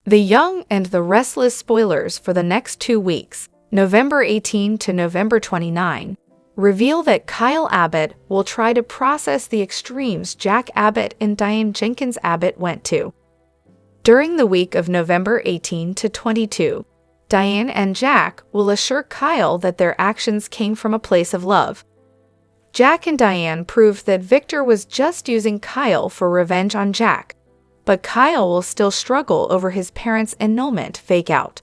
The Young and the Restless spoilers for the next 2 weeks, November 18 to November 29, reveal that Kyle Abbott will try to process the extremes Jack Abbott and Diane Jenkins Abbott went to. During the week of November 18 to 22, Diane and Jack will assure Kyle that their actions came from a place of love. Jack and Diane prove that Victor was just using Kyle for revenge on Jack, but Kyle will still struggle over his parents' annulment fake-out.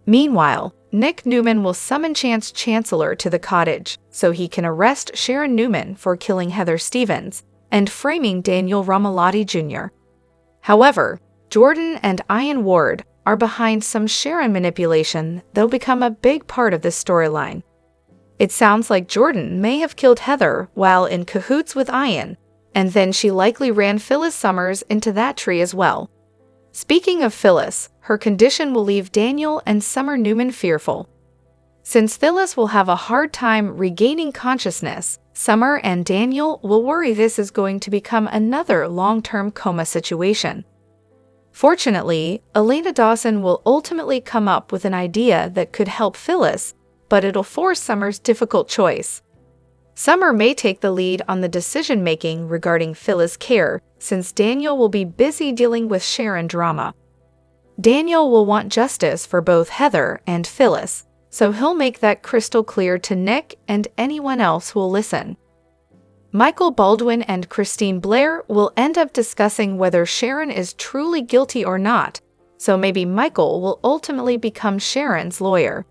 Meanwhile, Nick Newman will summon Chance Chancellor to the cottage so he can arrest Sharon Newman for killing Heather Stevens and framing Daniel Romalotti Jr. However, Jordan and Ian Ward are behind some Sharon manipulation that'll become a big part of this storyline. It sounds like Jordan may have killed Heather while in cahoots with Ian, and then she likely ran Phyllis Summers into that tree as well. Speaking of Phyllis, her condition will leave Daniel and Summer Newman fearful. Since Phyllis will have a hard time regaining consciousness, Summer and Daniel will worry this is going to become another long-term coma situation. Fortunately, Elena Dawson will ultimately come up with an idea that could help Phyllis, but it'll force Summer's difficult choice. Summer may take the lead on the decision-making regarding Phyllis' care, since Daniel will be busy dealing with Sharon drama. Daniel will want justice for both Heather and Phyllis, so he'll make that crystal clear to Nick and anyone else who'll listen. Michael Baldwin and Christine Blair will end up discussing whether Sharon is truly guilty or not, so maybe Michael will ultimately become Sharon's lawyer.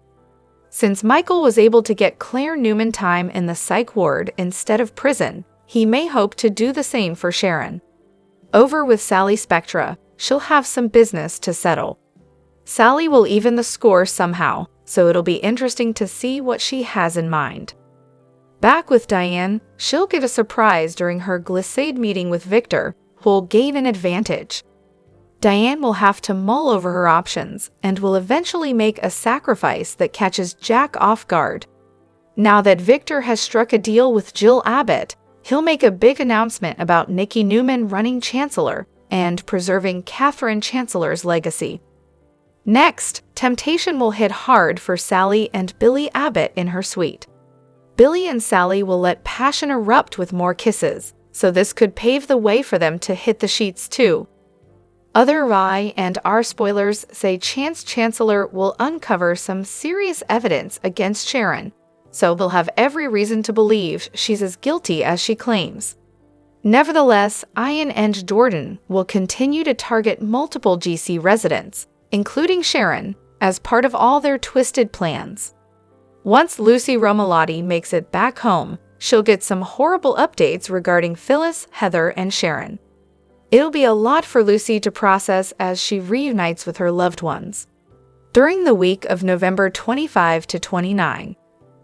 Since Michael was able to get Claire Newman time in the psych ward instead of prison, he may hope to do the same for Sharon. Over with Sally Spectra, she'll have some business to settle. Sally will even the score somehow, so it'll be interesting to see what she has in mind. Back with Diane, she'll get a surprise during her glissade meeting with Victor, who'll gain an advantage. Diane will have to mull over her options and will eventually make a sacrifice that catches Jack off guard. Now that Victor has struck a deal with Jill Abbott, he'll make a big announcement about Nikki Newman running Chancellor and preserving Catherine Chancellor's legacy. Next, temptation will hit hard for Sally and Billy Abbott in her suite. Billy and Sally will let passion erupt with more kisses, so this could pave the way for them to hit the sheets too. Other Y and R spoilers say Chance Chancellor will uncover some serious evidence against Sharon, so they'll have every reason to believe she's as guilty as she claims. Nevertheless, Ian and Jordan will continue to target multiple GC residents, including Sharon, as part of all their twisted plans. Once Lucy Romalotti makes it back home, she'll get some horrible updates regarding Phyllis, Heather, and Sharon. It'll be a lot for Lucy to process as she reunites with her loved ones. During the week of November 25 to 29,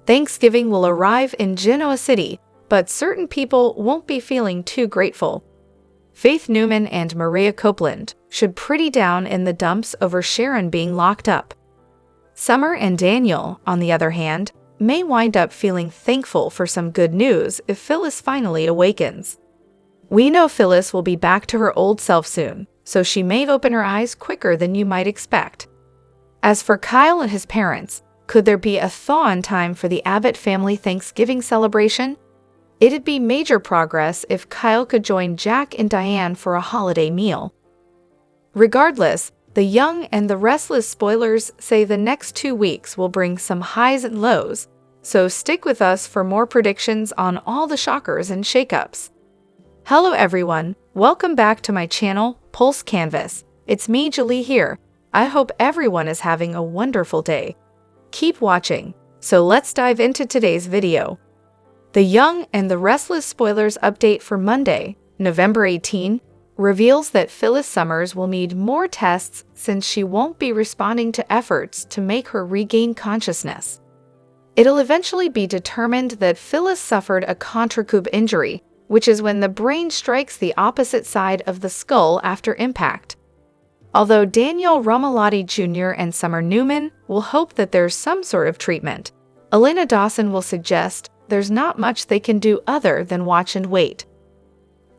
Thanksgiving will arrive in Genoa City, but certain people won't be feeling too grateful. Faith Newman and Maria Copeland should pretty down in the dumps over Sharon being locked up. Summer and Daniel, on the other hand, may wind up feeling thankful for some good news if Phyllis finally awakens. We know Phyllis will be back to her old self soon, so she may open her eyes quicker than you might expect. As for Kyle and his parents, could there be a thaw in time for the Abbott family Thanksgiving celebration? It'd be major progress if Kyle could join Jack and Diane for a holiday meal. Regardless, the Young and the Restless spoilers say the next 2 weeks will bring some highs and lows, so stick with us for more predictions on all the shockers and shakeups. Hello everyone, welcome back to my channel, Pulse Canvas. It's me, Julie here. I hope everyone is having a wonderful day. Keep watching. So let's dive into today's video. The Young and the Restless spoilers update for Monday, November 18, reveals that Phyllis Summers will need more tests since she won't be responding to efforts to make her regain consciousness. It'll eventually be determined that Phyllis suffered a contracube injury, which is when the brain strikes the opposite side of the skull after impact. Although Daniel Romalotti Jr. and Summer Newman will hope that there's some sort of treatment, Elena Dawson will suggest there's not much they can do other than watch and wait.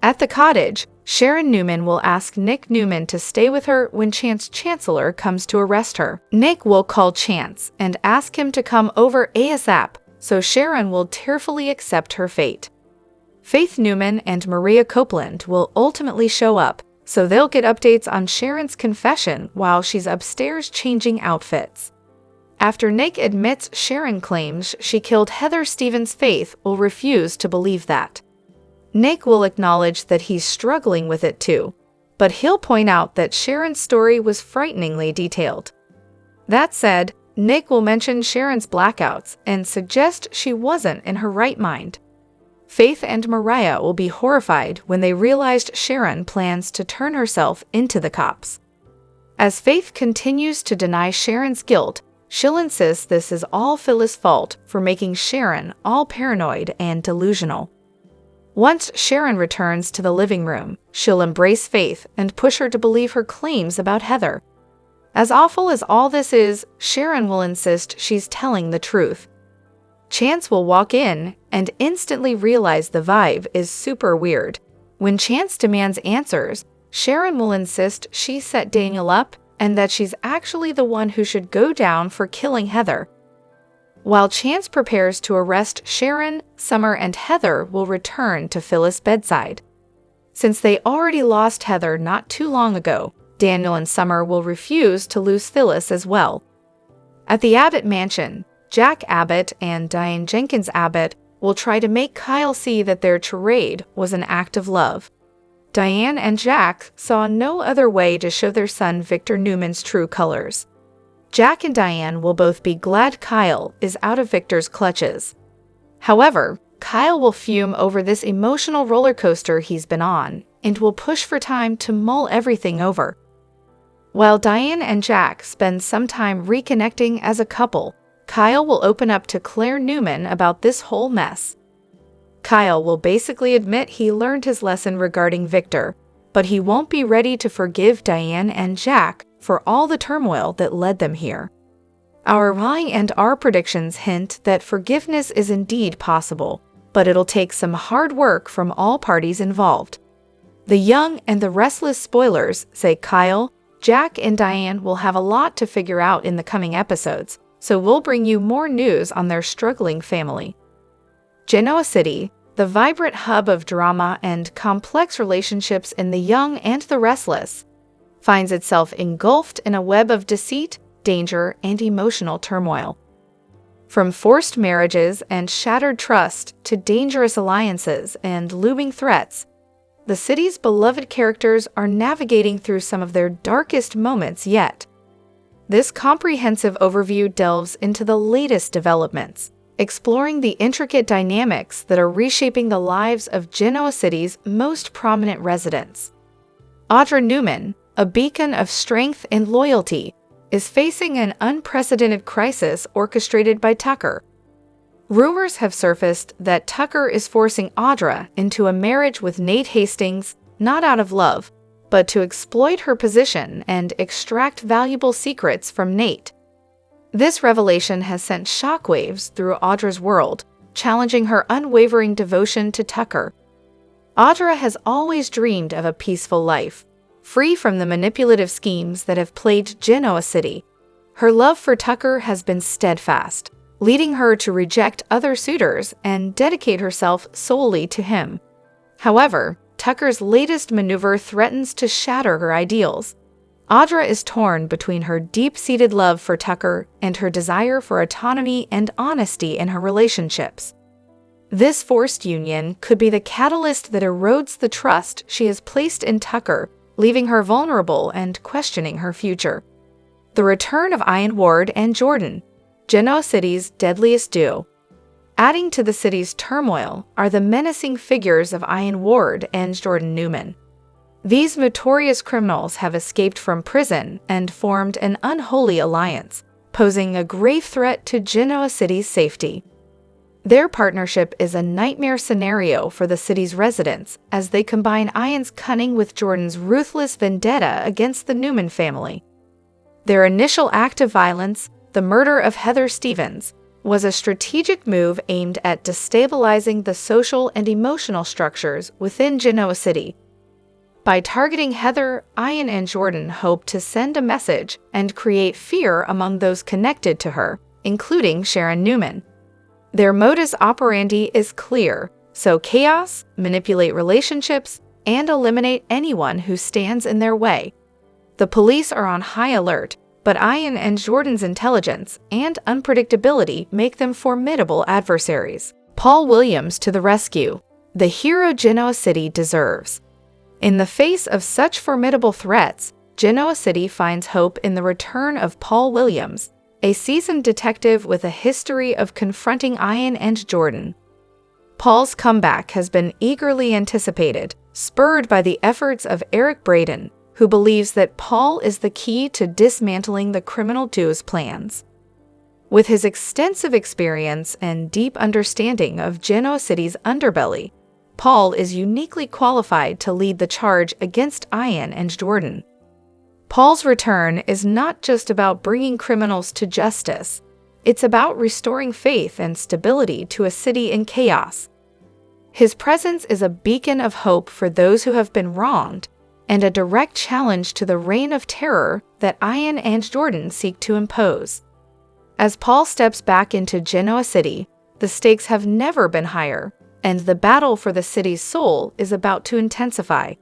At the cottage, Sharon Newman will ask Nick Newman to stay with her when Chance Chancellor comes to arrest her. Nick will call Chance and ask him to come over ASAP, so Sharon will tearfully accept her fate. Faith Newman and Maria Copeland will ultimately show up, so they'll get updates on Sharon's confession while she's upstairs changing outfits. After Nick admits Sharon claims she killed Heather Stevens, Faith will refuse to believe that. Nick will acknowledge that he's struggling with it too, but he'll point out that Sharon's story was frighteningly detailed. That said, Nick will mention Sharon's blackouts and suggest she wasn't in her right mind. Faith and Mariah will be horrified when they realized Sharon plans to turn herself into the cops. As Faith continues to deny Sharon's guilt, she'll insist this is all Phyllis' fault for making Sharon all paranoid and delusional. Once Sharon returns to the living room, she'll embrace Faith and push her to believe her claims about Heather. As awful as all this is, Sharon will insist she's telling the truth. Chance will walk in and instantly realize the vibe is super weird. When Chance demands answers, Sharon will insist she set Daniel up and that she's actually the one who should go down for killing Heather. While Chance prepares to arrest Sharon, Summer and Heather will return to Phyllis' bedside. Since they already lost Heather not too long ago, Daniel and Summer will refuse to lose Phyllis as well. At the Abbott mansion, Jack Abbott and Diane Jenkins Abbott will try to make Kyle see that their charade was an act of love. Diane and Jack saw no other way to show their son Victor Newman's true colors. Jack and Diane will both be glad Kyle is out of Victor's clutches. However, Kyle will fume over this emotional roller coaster he's been on and will push for time to mull everything over. While Diane and Jack spend some time reconnecting as a couple, Kyle will open up to Claire Newman about this whole mess. Kyle will basically admit he learned his lesson regarding Victor, but he won't be ready to forgive Diane and Jack for all the turmoil that led them here. Our lying and our predictions hint that forgiveness is indeed possible, but it'll take some hard work from all parties involved. The young and the restless spoilers say Kyle, Jack, and Diane will have a lot to figure out in the coming episodes, so we'll bring you more news on their struggling family. Genoa City, the vibrant hub of drama and complex relationships in the young and the restless, finds itself engulfed in a web of deceit, danger, and emotional turmoil. From forced marriages and shattered trust to dangerous alliances and looming threats, the city's beloved characters are navigating through some of their darkest moments yet. This comprehensive overview delves into the latest developments, exploring the intricate dynamics that are reshaping the lives of Genoa City's most prominent residents. Audra Newman, a beacon of strength and loyalty, is facing an unprecedented crisis orchestrated by Tucker. Rumors have surfaced that Tucker is forcing Audra into a marriage with Nate Hastings, not out of love, but to exploit her position and extract valuable secrets from Nate. This revelation has sent shockwaves through Audra's world, challenging her unwavering devotion to Tucker. Audra has always dreamed of a peaceful life, free from the manipulative schemes that have plagued Genoa City. Her love for Tucker has been steadfast, leading her to reject other suitors and dedicate herself solely to him. However, Tucker's latest maneuver threatens to shatter her ideals. Audra is torn between her deep-seated love for Tucker and her desire for autonomy and honesty in her relationships. This forced union could be the catalyst that erodes the trust she has placed in Tucker, leaving her vulnerable and questioning her future. The return of Ian Ward and Jordan, Genoa City's deadliest duo. Adding to the city's turmoil are the menacing figures of Ian Ward and Jordan Newman. These notorious criminals have escaped from prison and formed an unholy alliance, posing a grave threat to Genoa City's safety. Their partnership is a nightmare scenario for the city's residents as they combine Ian's cunning with Jordan's ruthless vendetta against the Newman family. Their initial act of violence, the murder of Heather Stevens, was a strategic move aimed at destabilizing the social and emotional structures within Genoa City. By targeting Heather, Ian and Jordan hope to send a message and create fear among those connected to her, including Sharon Newman. Their modus operandi is clear: sow chaos, manipulate relationships, and eliminate anyone who stands in their way. The police are on high alert, but Ian and Jordan's intelligence and unpredictability make them formidable adversaries. Paul Williams to the rescue, the hero Genoa City deserves. In the face of such formidable threats, Genoa City finds hope in the return of Paul Williams, a seasoned detective with a history of confronting Ian and Jordan. Paul's comeback has been eagerly anticipated, spurred by the efforts of Eric Braden, who believes that Paul is the key to dismantling the criminal duo's plans. With his extensive experience and deep understanding of Genoa City's underbelly, Paul is uniquely qualified to lead the charge against Ian and Jordan. Paul's return is not just about bringing criminals to justice. It's about restoring faith and stability to a city in chaos. His presence is a beacon of hope for those who have been wronged, and a direct challenge to the reign of terror that Ian and Jordan seek to impose. As Paul steps back into Genoa City, the stakes have never been higher, and the battle for the city's soul is about to intensify.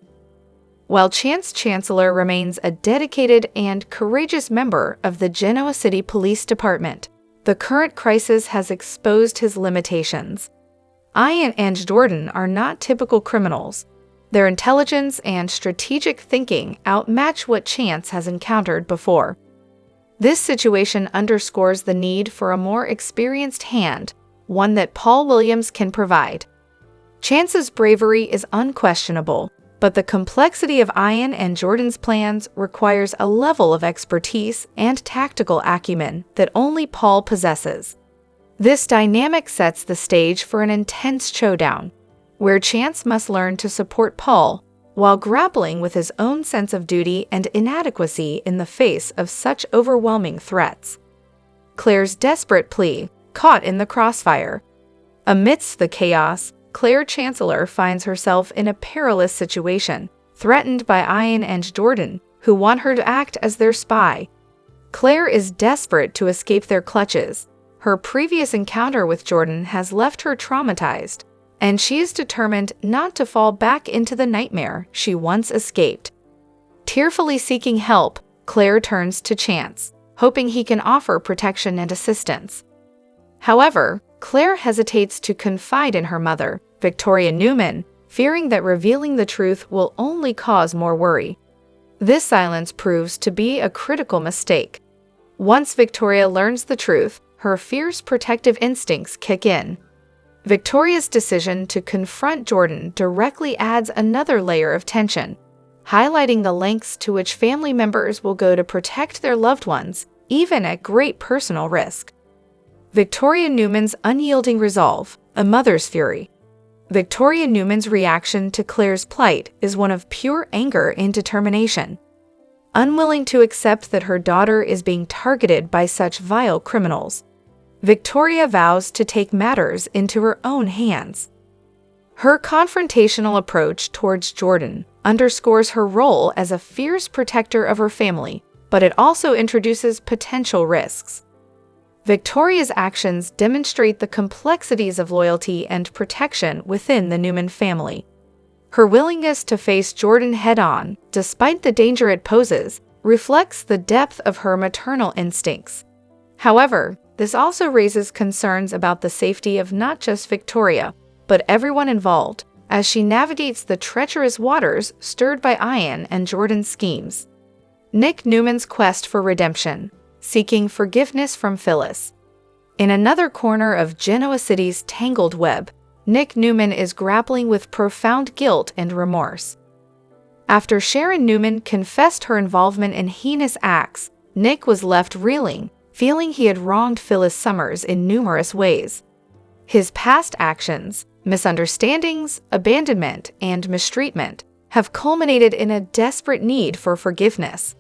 While Chance Chancellor remains a dedicated and courageous member of the Genoa City Police Department, the current crisis has exposed his limitations. Ian and Jordan are not typical criminals. Their intelligence and strategic thinking outmatch what Chance has encountered before. This situation underscores the need for a more experienced hand, one that Paul Williams can provide. Chance's bravery is unquestionable, but the complexity of Ian and Jordan's plans requires a level of expertise and tactical acumen that only Paul possesses. This dynamic sets the stage for an intense showdown, where Chance must learn to support Paul while grappling with his own sense of duty and inadequacy in the face of such overwhelming threats. Claire's desperate plea, caught in the crossfire. Amidst the chaos, Claire Chancellor finds herself in a perilous situation, threatened by Ian and Jordan, who want her to act as their spy. Claire is desperate to escape their clutches. Her previous encounter with Jordan has left her traumatized, and she is determined not to fall back into the nightmare she once escaped. Tearfully seeking help, Claire turns to Chance, hoping he can offer protection and assistance. However, Claire hesitates to confide in her mother, Victoria Newman, fearing that revealing the truth will only cause more worry. This silence proves to be a critical mistake. Once Victoria learns the truth, her fierce protective instincts kick in. Victoria's decision to confront Jordan directly adds another layer of tension, highlighting the lengths to which family members will go to protect their loved ones, even at great personal risk. Victoria Newman's unyielding resolve, a mother's fury. Victoria Newman's reaction to Claire's plight is one of pure anger and determination. Unwilling to accept that her daughter is being targeted by such vile criminals, Victoria vows to take matters into her own hands. Her confrontational approach towards Jordan underscores her role as a fierce protector of her family, but it also introduces potential risks. Victoria's actions demonstrate the complexities of loyalty and protection within the Newman family. Her willingness to face Jordan head-on, despite the danger it poses, reflects the depth of her maternal instincts. However, this also raises concerns about the safety of not just Victoria, but everyone involved, as she navigates the treacherous waters stirred by Ian and Jordan's schemes. Nick Newman's quest for redemption, seeking forgiveness from Phyllis. In another corner of Genoa City's tangled web, Nick Newman is grappling with profound guilt and remorse. After Sharon Newman confessed her involvement in heinous acts, Nick was left reeling, feeling he had wronged Phyllis Summers in numerous ways. His past actions, misunderstandings, abandonment, and mistreatment have culminated in a desperate need for forgiveness.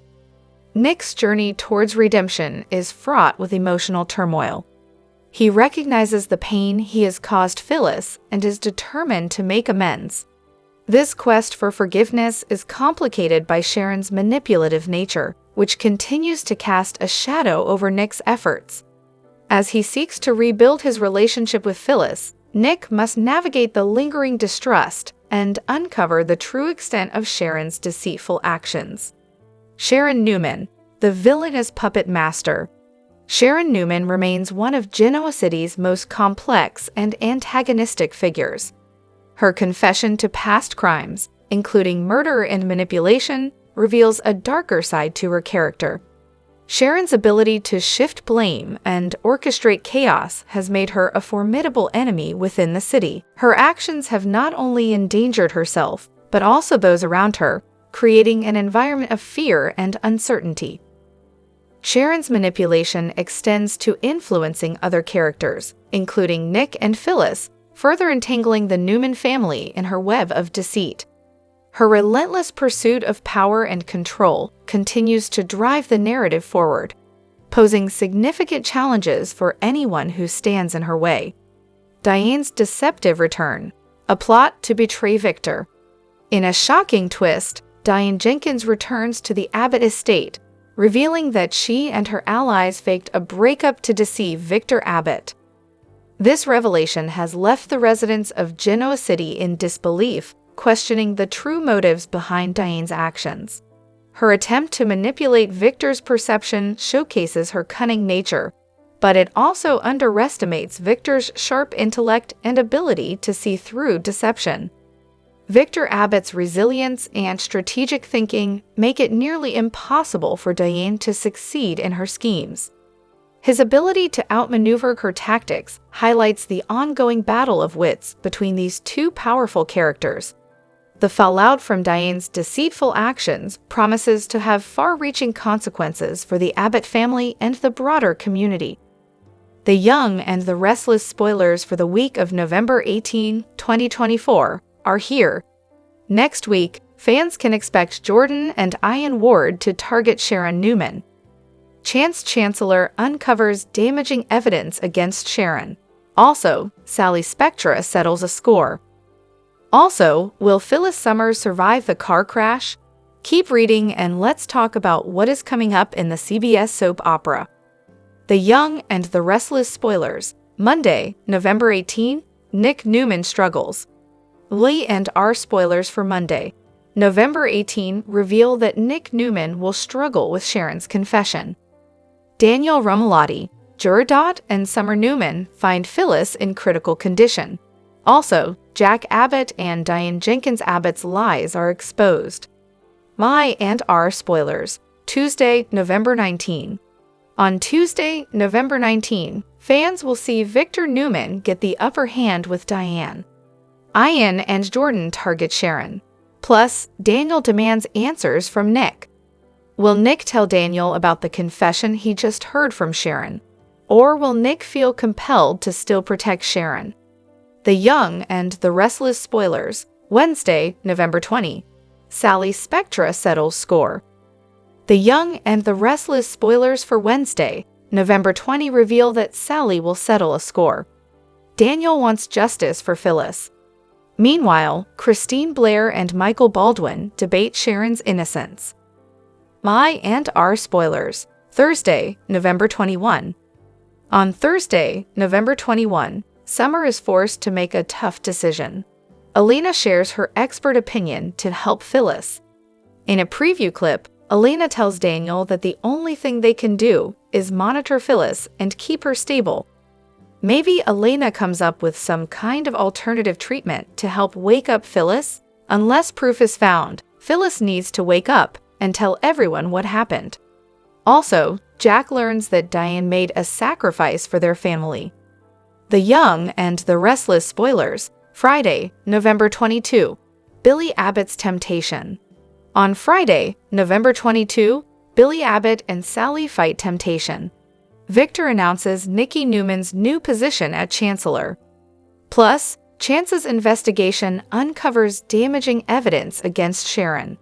Nick's journey towards redemption is fraught with emotional turmoil. He recognizes the pain he has caused Phyllis and is determined to make amends. This quest for forgiveness is complicated by Sharon's manipulative nature, which continues to cast a shadow over Nick's efforts. As he seeks to rebuild his relationship with Phyllis, Nick must navigate the lingering distrust and uncover the true extent of Sharon's deceitful actions. Sharon Newman, the villainous puppet master. Sharon Newman remains one of Genoa City's most complex and antagonistic figures. Her confession to past crimes, including murder and manipulation, reveals a darker side to her character. Sharon's ability to shift blame and orchestrate chaos has made her a formidable enemy within the city. Her actions have not only endangered herself, but also those around her, creating an environment of fear and uncertainty. Sharon's manipulation extends to influencing other characters, including Nick and Phyllis, further entangling the Newman family in her web of deceit. Her relentless pursuit of power and control continues to drive the narrative forward, posing significant challenges for anyone who stands in her way. Diane's deceptive return, a plot to betray Victor. In a shocking twist, Diane Jenkins returns to the Abbott estate, revealing that she and her allies faked a breakup to deceive Victor Abbott. This revelation has left the residents of Genoa City in disbelief, questioning the true motives behind Diane's actions. Her attempt to manipulate Victor's perception showcases her cunning nature, but it also underestimates Victor's sharp intellect and ability to see through deception. Victor Abbott's resilience and strategic thinking make it nearly impossible for Diane to succeed in her schemes. His ability to outmaneuver her tactics highlights the ongoing battle of wits between these two powerful characters. The fallout from Diane's deceitful actions promises to have far-reaching consequences for the Abbott family and the broader community. The Young and the Restless spoilers for the week of November 18, 2024, are here. Next week, fans can expect Jordan and Ian Ward to target Sharon Newman. Chance Chancellor uncovers damaging evidence against Sharon. Also, Sally Spectra settles a score. Also, will Phyllis Summers survive the car crash? Keep reading and let's talk about what is coming up in the CBS soap opera. The Young and the Restless spoilers. Monday, November 18, Nick Newman struggles. Lee and R spoilers for Monday, November 18 reveal that Nick Newman will struggle with Sharon's confession. Daniel Romalotti, Juradot, and Summer Newman find Phyllis in critical condition. Also, Jack Abbott and Diane Jenkins Abbott's lies are exposed. My and R spoilers. Tuesday, November 19. On Tuesday, November 19, fans will see Victor Newman get the upper hand with Diane. Ian and Jordan target Sharon. Plus, Daniel demands answers from Nick. Will Nick tell Daniel about the confession he just heard from Sharon? Or will Nick feel compelled to still protect Sharon? The Young and the Restless spoilers. Wednesday, November 20. Sally Spectra settles score. The Young and the Restless spoilers for Wednesday, November 20 reveal that Sally will settle a score. Daniel wants justice for Phyllis. Meanwhile, Christine Blair and Michael Baldwin debate Sharon's innocence. My and R spoilers. Thursday, November 21. On Thursday, November 21, Summer is forced to make a tough decision. Elena shares her expert opinion to help Phyllis. In a preview clip, Elena tells Daniel that the only thing they can do is monitor Phyllis and keep her stable. Maybe Elena comes up with some kind of alternative treatment to help wake up Phyllis? Unless proof is found, Phyllis needs to wake up and tell everyone what happened. Also, Jack learns that Diane made a sacrifice for their family. The Young and the Restless spoilers. Friday, November 22. Billy Abbott's temptation. On Friday, November 22, Billy Abbott and Sally fight temptation. Victor announces Nicky Newman's new position at Chancellor. Plus, Chance's investigation uncovers damaging evidence against Sharon.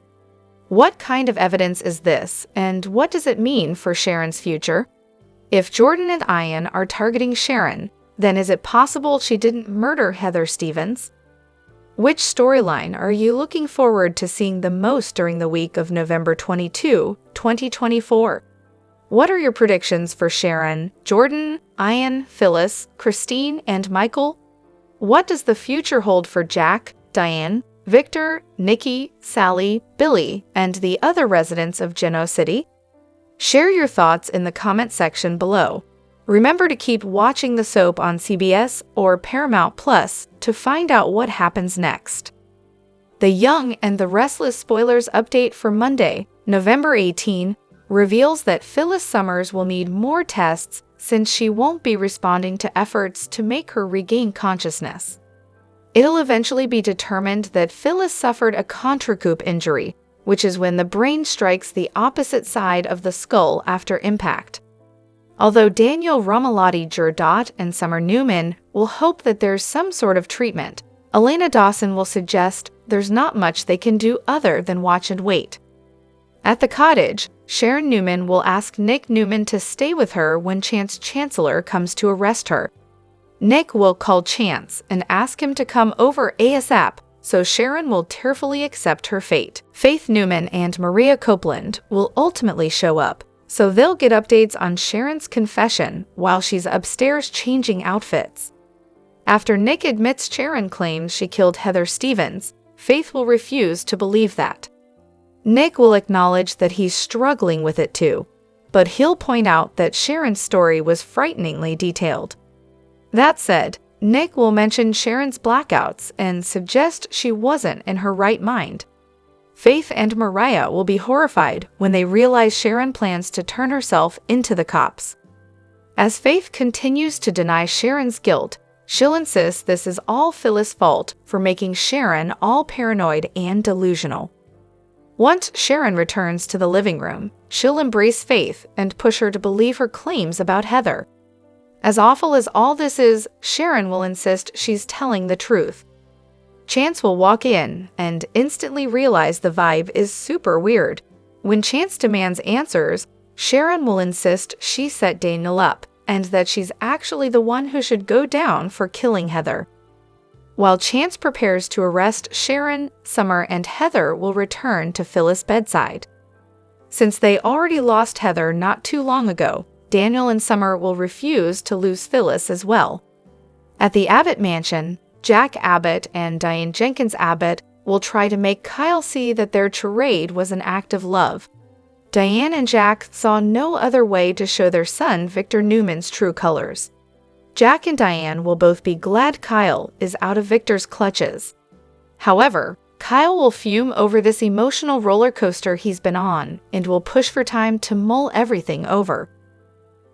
What kind of evidence is this, and what does it mean for Sharon's future? If Jordan and Ian are targeting Sharon, then is it possible she didn't murder Heather Stevens? Which storyline are you looking forward to seeing the most during the week of November 22, 2024? What are your predictions for Sharon, Jordan, Diane, Phyllis, Christine, and Michael? What does the future hold for Jack, Diane, Victor, Nikki, Sally, Billy, and the other residents of Genoa City? Share your thoughts in the comment section below. Remember to keep watching the soap on CBS or Paramount Plus to find out what happens next. The Young and the Restless spoilers update for Monday, November 18, reveals that Phyllis Summers will need more tests since she won't be responding to efforts to make her regain consciousness. It'll eventually be determined that Phyllis suffered a contracoup injury, which is when the brain strikes the opposite side of the skull after impact. Although Daniel Romalotti Jurdot and Summer Newman will hope that there's some sort of treatment, Elena Dawson will suggest there's not much they can do other than watch and wait. At the cottage, Sharon Newman will ask Nick Newman to stay with her when Chance Chancellor comes to arrest her. Nick will call Chance and ask him to come over ASAP, so Sharon will tearfully accept her fate. Faith Newman and Maria Copeland will ultimately show up, so they'll get updates on Sharon's confession while she's upstairs changing outfits. After Nick admits Sharon claims she killed Heather Stevens, Faith will refuse to believe that. Nick will acknowledge that he's struggling with it too, but he'll point out that Sharon's story was frighteningly detailed. That said, Nick will mention Sharon's blackouts and suggest she wasn't in her right mind. Faith and Mariah will be horrified when they realize Sharon plans to turn herself into the cops. As Faith continues to deny Sharon's guilt, she'll insist this is all Phyllis' fault for making Sharon all paranoid and delusional. Once Sharon returns to the living room, she'll embrace Faith and push her to believe her claims about Heather. As awful as all this is, Sharon will insist she's telling the truth. Chance will walk in and instantly realize the vibe is super weird. When Chance demands answers, Sharon will insist she set Daniel up and that she's actually the one who should go down for killing Heather. While Chance prepares to arrest Sharon, Summer and Heather will return to Phyllis' bedside. Since they already lost Heather not too long ago, Daniel and Summer will refuse to lose Phyllis as well. At the Abbott mansion, Jack Abbott and Diane Jenkins Abbott will try to make Kyle see that their charade was an act of love. Diane and Jack saw no other way to show their son Victor Newman's true colors. Jack and Diane will both be glad Kyle is out of Victor's clutches. However, Kyle will fume over this emotional roller coaster he's been on and will push for time to mull everything over.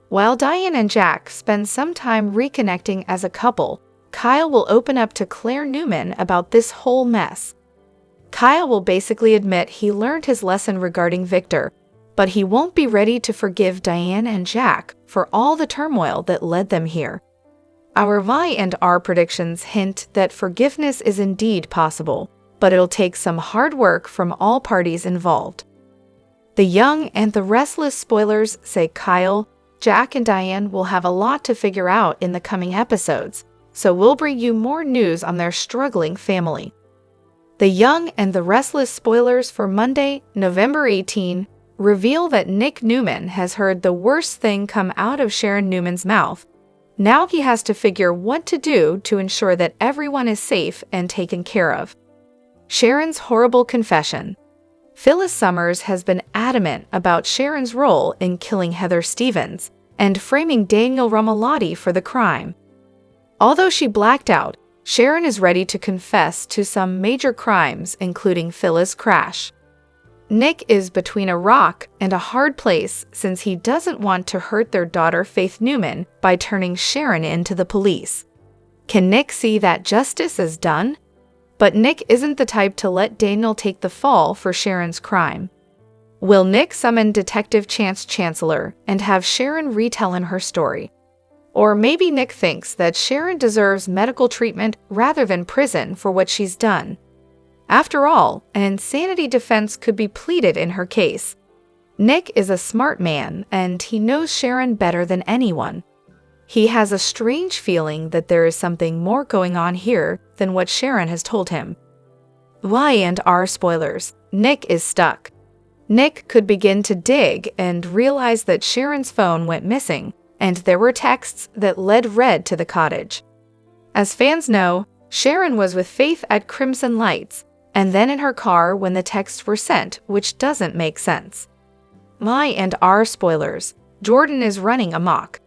While Diane and Jack spend some time reconnecting as a couple, Kyle will open up to Claire Newman about this whole mess. Kyle will basically admit he learned his lesson regarding Victor, but he won't be ready to forgive Diane and Jack for all the turmoil that led them here. Our Vi and R predictions hint that forgiveness is indeed possible, but it'll take some hard work from all parties involved. The Young and the Restless spoilers say Kyle, Jack, and Diane will have a lot to figure out in the coming episodes, so we'll bring you more news on their struggling family. The Young and the Restless spoilers for Monday, November 18, reveal that Nick Newman has heard the worst thing come out of Sharon Newman's mouth. Now he has to figure what to do to ensure that everyone is safe and taken care of. Sharon's horrible confession. Phyllis Summers has been adamant about Sharon's role in killing Heather Stevens and framing Daniel Romalotti for the crime. Although she blacked out, Sharon is ready to confess to some major crimes, including Phyllis' crash. Nick is between a rock and a hard place since he doesn't want to hurt their daughter Faith Newman by turning Sharon into the police. Can Nick see that justice is done? But Nick isn't the type to let Daniel take the fall for Sharon's crime. Will Nick summon Detective Chance Chancellor and have Sharon retell her story? Or maybe Nick thinks that Sharon deserves medical treatment rather than prison for what she's done. After all, an insanity defense could be pleaded in her case. Nick is a smart man, and he knows Sharon better than anyone. He has a strange feeling that there is something more going on here than what Sharon has told him. Y&R spoilers. Nick is stuck. Nick could begin to dig and realize that Sharon's phone went missing, and there were texts that led Red to the cottage. As fans know, Sharon was with Faith at Crimson Lights, and then in her car when the texts were sent, which doesn't make sense. Y&R spoilers. Jordan is running amok.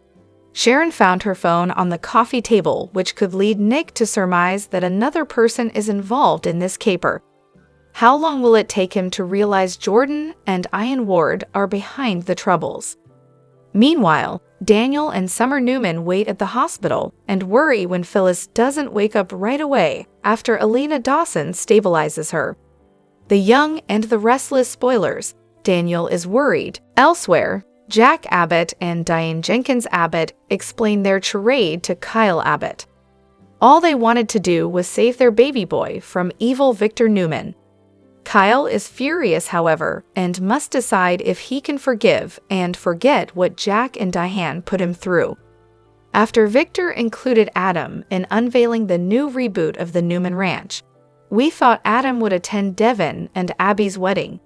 Sharon found her phone on the coffee table, which could lead Nick to surmise that another person is involved in this caper. How long will it take him to realize Jordan and Ian Ward are behind the troubles? Meanwhile, Daniel and Summer Newman wait at the hospital and worry when Phyllis doesn't wake up right away after Alina Dawson stabilizes her. The Young and the Restless spoilers. Daniel is worried. Elsewhere, Jack Abbott and Diane Jenkins Abbott explain their charade to Kyle Abbott. All they wanted to do was save their baby boy from evil Victor Newman. Kyle is furious, however, and must decide if he can forgive and forget what Jack and Diane put him through. After Victor included Adam in unveiling the new reboot of the Newman Ranch, we thought Adam would attend Devin and Abby's wedding.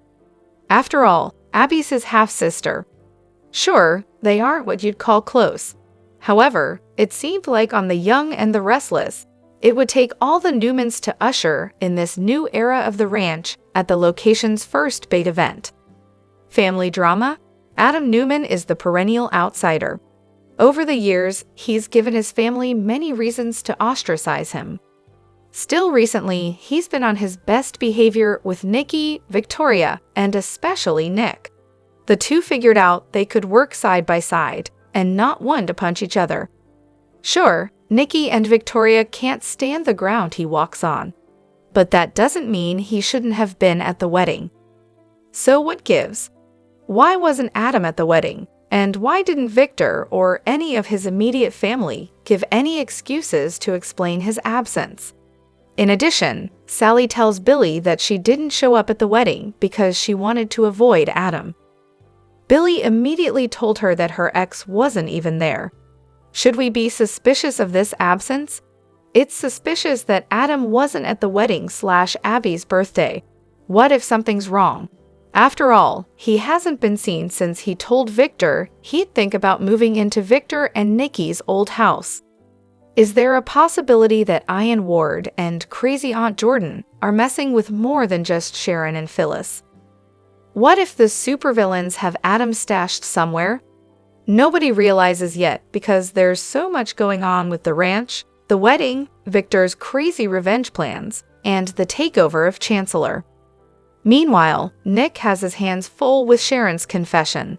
After all, Abby's his half-sister. Sure, they aren't what you'd call close. However, it seemed like on The Young and the Restless, it would take all the Newmans to usher in this new era of the ranch at the location's first big event. Family drama? Adam Newman is the perennial outsider. Over the years, he's given his family many reasons to ostracize him. Still recently, he's been on his best behavior with Nikki, Victoria, and especially Nick. The two figured out they could work side by side and not one to punch each other. Sure, Nikki and Victoria can't stand the ground he walks on, but that doesn't mean he shouldn't have been at the wedding. So what gives? Why wasn't Adam at the wedding? And why didn't Victor or any of his immediate family give any excuses to explain his absence? In addition, Sally tells Billy that she didn't show up at the wedding because she wanted to avoid Adam. Billy immediately told her that her ex wasn't even there. Should we be suspicious of this absence? It's suspicious that Adam wasn't at the wedding/Abby's birthday. What if something's wrong? After all, he hasn't been seen since he told Victor he'd think about moving into Victor and Nikki's old house. Is there a possibility that Ian Ward and crazy Aunt Jordan are messing with more than just Sharon and Phyllis? What if the supervillains have Adam stashed somewhere? Nobody realizes yet because there's so much going on with the ranch, the wedding, Victor's crazy revenge plans, and the takeover of Chancellor. Meanwhile, Nick has his hands full with Sharon's confession,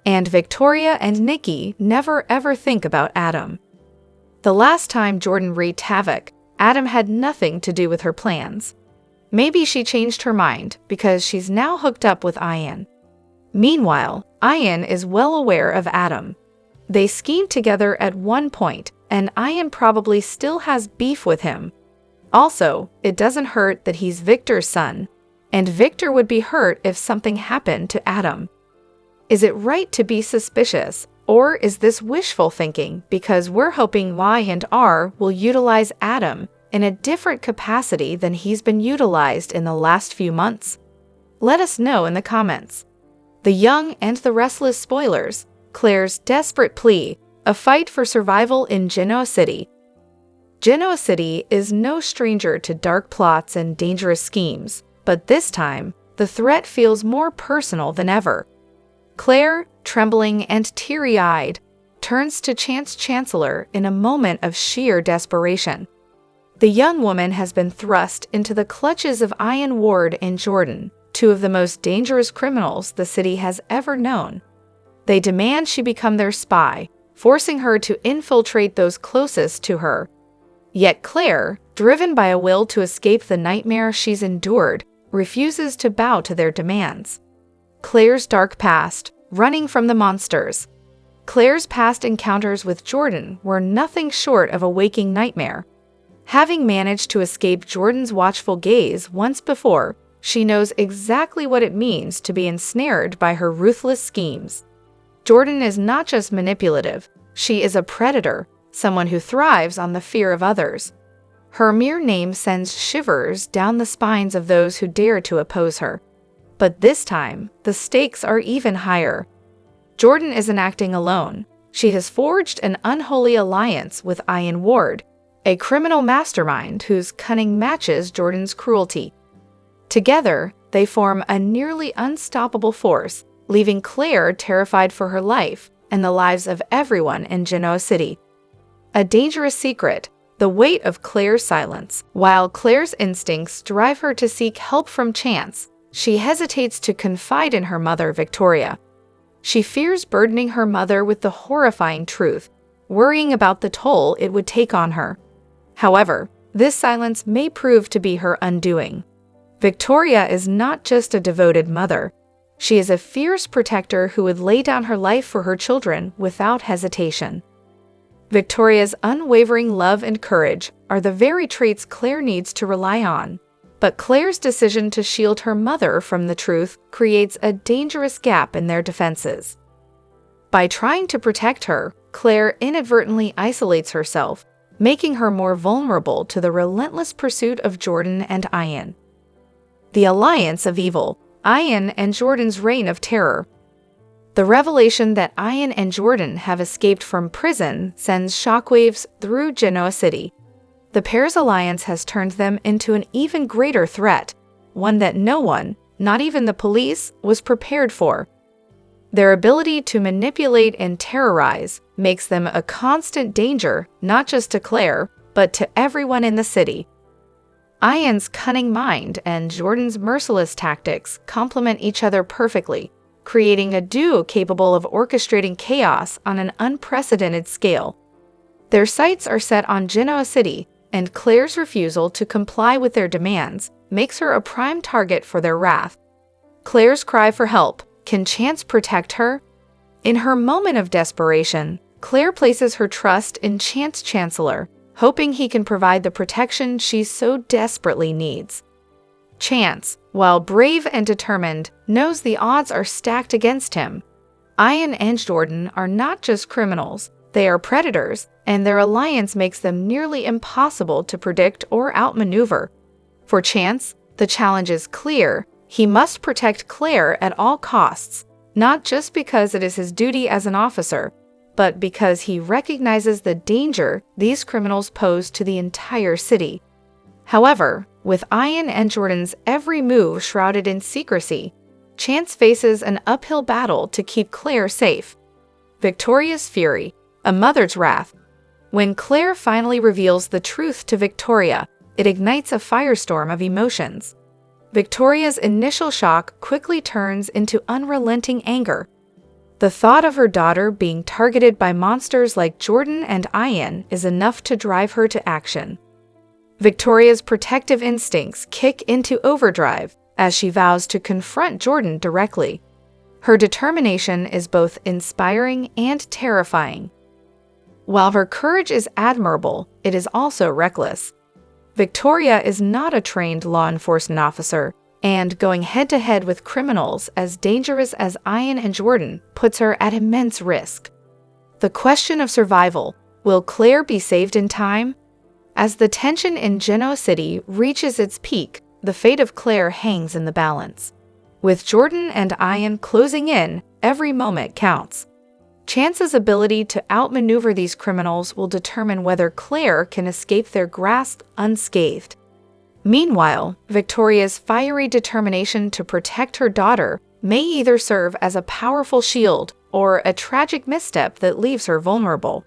and Victoria and Nikki never ever think about Adam. The last time Jordan wreaked havoc, Adam had nothing to do with her plans. Maybe she changed her mind because she's now hooked up with Ian. Meanwhile, Ian is well aware of Adam. They schemed together at one point, and Ian probably still has beef with him. Also, it doesn't hurt that he's Victor's son, and Victor would be hurt if something happened to Adam. Is it right to be suspicious, or is this wishful thinking because we're hoping Y&R will utilize Adam in a different capacity than he's been utilized in the last few months? Let us know in the comments. The Young and the Restless spoilers. Claire's desperate plea, a fight for survival in Genoa City. Genoa City is no stranger to dark plots and dangerous schemes, but this time, the threat feels more personal than ever. Claire, trembling and teary-eyed, turns to Chance Chancellor in a moment of sheer desperation. The young woman has been thrust into the clutches of Ian Ward and Jordan, two of the most dangerous criminals the city has ever known. They demand she become their spy, forcing her to infiltrate those closest to her. Yet Claire, driven by a will to escape the nightmare she's endured, refuses to bow to their demands. Claire's dark past, running from the monsters. Claire's past encounters with Jordan were nothing short of a waking nightmare. Having managed to escape Jordan's watchful gaze once before, she knows exactly what it means to be ensnared by her ruthless schemes. Jordan is not just manipulative, She is a predator, someone who thrives on the fear of others. Her mere name sends shivers down the spines of those who dare to oppose her. But this time, the stakes are even higher. Jordan isn't acting alone. She has forged an unholy alliance with Ian Ward, a criminal mastermind whose cunning matches Jordan's cruelty. Together, they form a nearly unstoppable force, leaving Claire terrified for her life and the lives of everyone in Genoa City. A dangerous secret, the weight of Claire's silence. While Claire's instincts drive her to seek help from Chance, she hesitates to confide in her mother, Victoria. She fears burdening her mother with the horrifying truth, worrying about the toll it would take on her. However, this silence may prove to be her undoing. Victoria is not just a devoted mother. She is a fierce protector who would lay down her life for her children without hesitation. Victoria's unwavering love and courage are the very traits Claire needs to rely on. But Claire's decision to shield her mother from the truth creates a dangerous gap in their defenses. By trying to protect her, Claire inadvertently isolates herself, making her more vulnerable to the relentless pursuit of Jordan and Ian. The alliance of evil, Ian and Jordan's reign of terror. The revelation that Ian and Jordan have escaped from prison sends shockwaves through Genoa City. The pair's alliance has turned them into an even greater threat, one that no one, not even the police, was prepared for. Their ability to manipulate and terrorize makes them a constant danger not just to Claire, but to everyone in the city. Ian's cunning mind and Jordan's merciless tactics complement each other perfectly, creating a duo capable of orchestrating chaos on an unprecedented scale. Their sights are set on Genoa City, and Claire's refusal to comply with their demands makes her a prime target for their wrath. Claire's cry for help: can Chance protect her? In her moment of desperation, Claire places her trust in Chance Chancellor, hoping he can provide the protection she so desperately needs. Chance, while brave and determined, knows the odds are stacked against him. Ian and Jordan are not just criminals, they are predators, and their alliance makes them nearly impossible to predict or outmaneuver. For Chance, the challenge is clear: he must protect Claire at all costs, not just because it is his duty as an officer, but because he recognizes the danger these criminals pose to the entire city. However, with Ian and Jordan's every move shrouded in secrecy, Chance faces an uphill battle to keep Claire safe. Victoria's fury, a mother's wrath. When Claire finally reveals the truth to Victoria, it ignites a firestorm of emotions. Victoria's initial shock quickly turns into unrelenting anger. The thought of her daughter being targeted by monsters like Jordan and Ian is enough to drive her to action. Victoria's protective instincts kick into overdrive as she vows to confront Jordan directly. Her determination is both inspiring and terrifying. While her courage is admirable, it is also reckless. Victoria is not a trained law enforcement officer, and going head-to-head with criminals as dangerous as Ian and Jordan puts her at immense risk. The question of survival: will Claire be saved in time? As the tension in Genoa City reaches its peak, the fate of Claire hangs in the balance. With Jordan and Ian closing in, every moment counts. Chance's ability to outmaneuver these criminals will determine whether Claire can escape their grasp unscathed. Meanwhile, Victoria's fiery determination to protect her daughter may either serve as a powerful shield or a tragic misstep that leaves her vulnerable.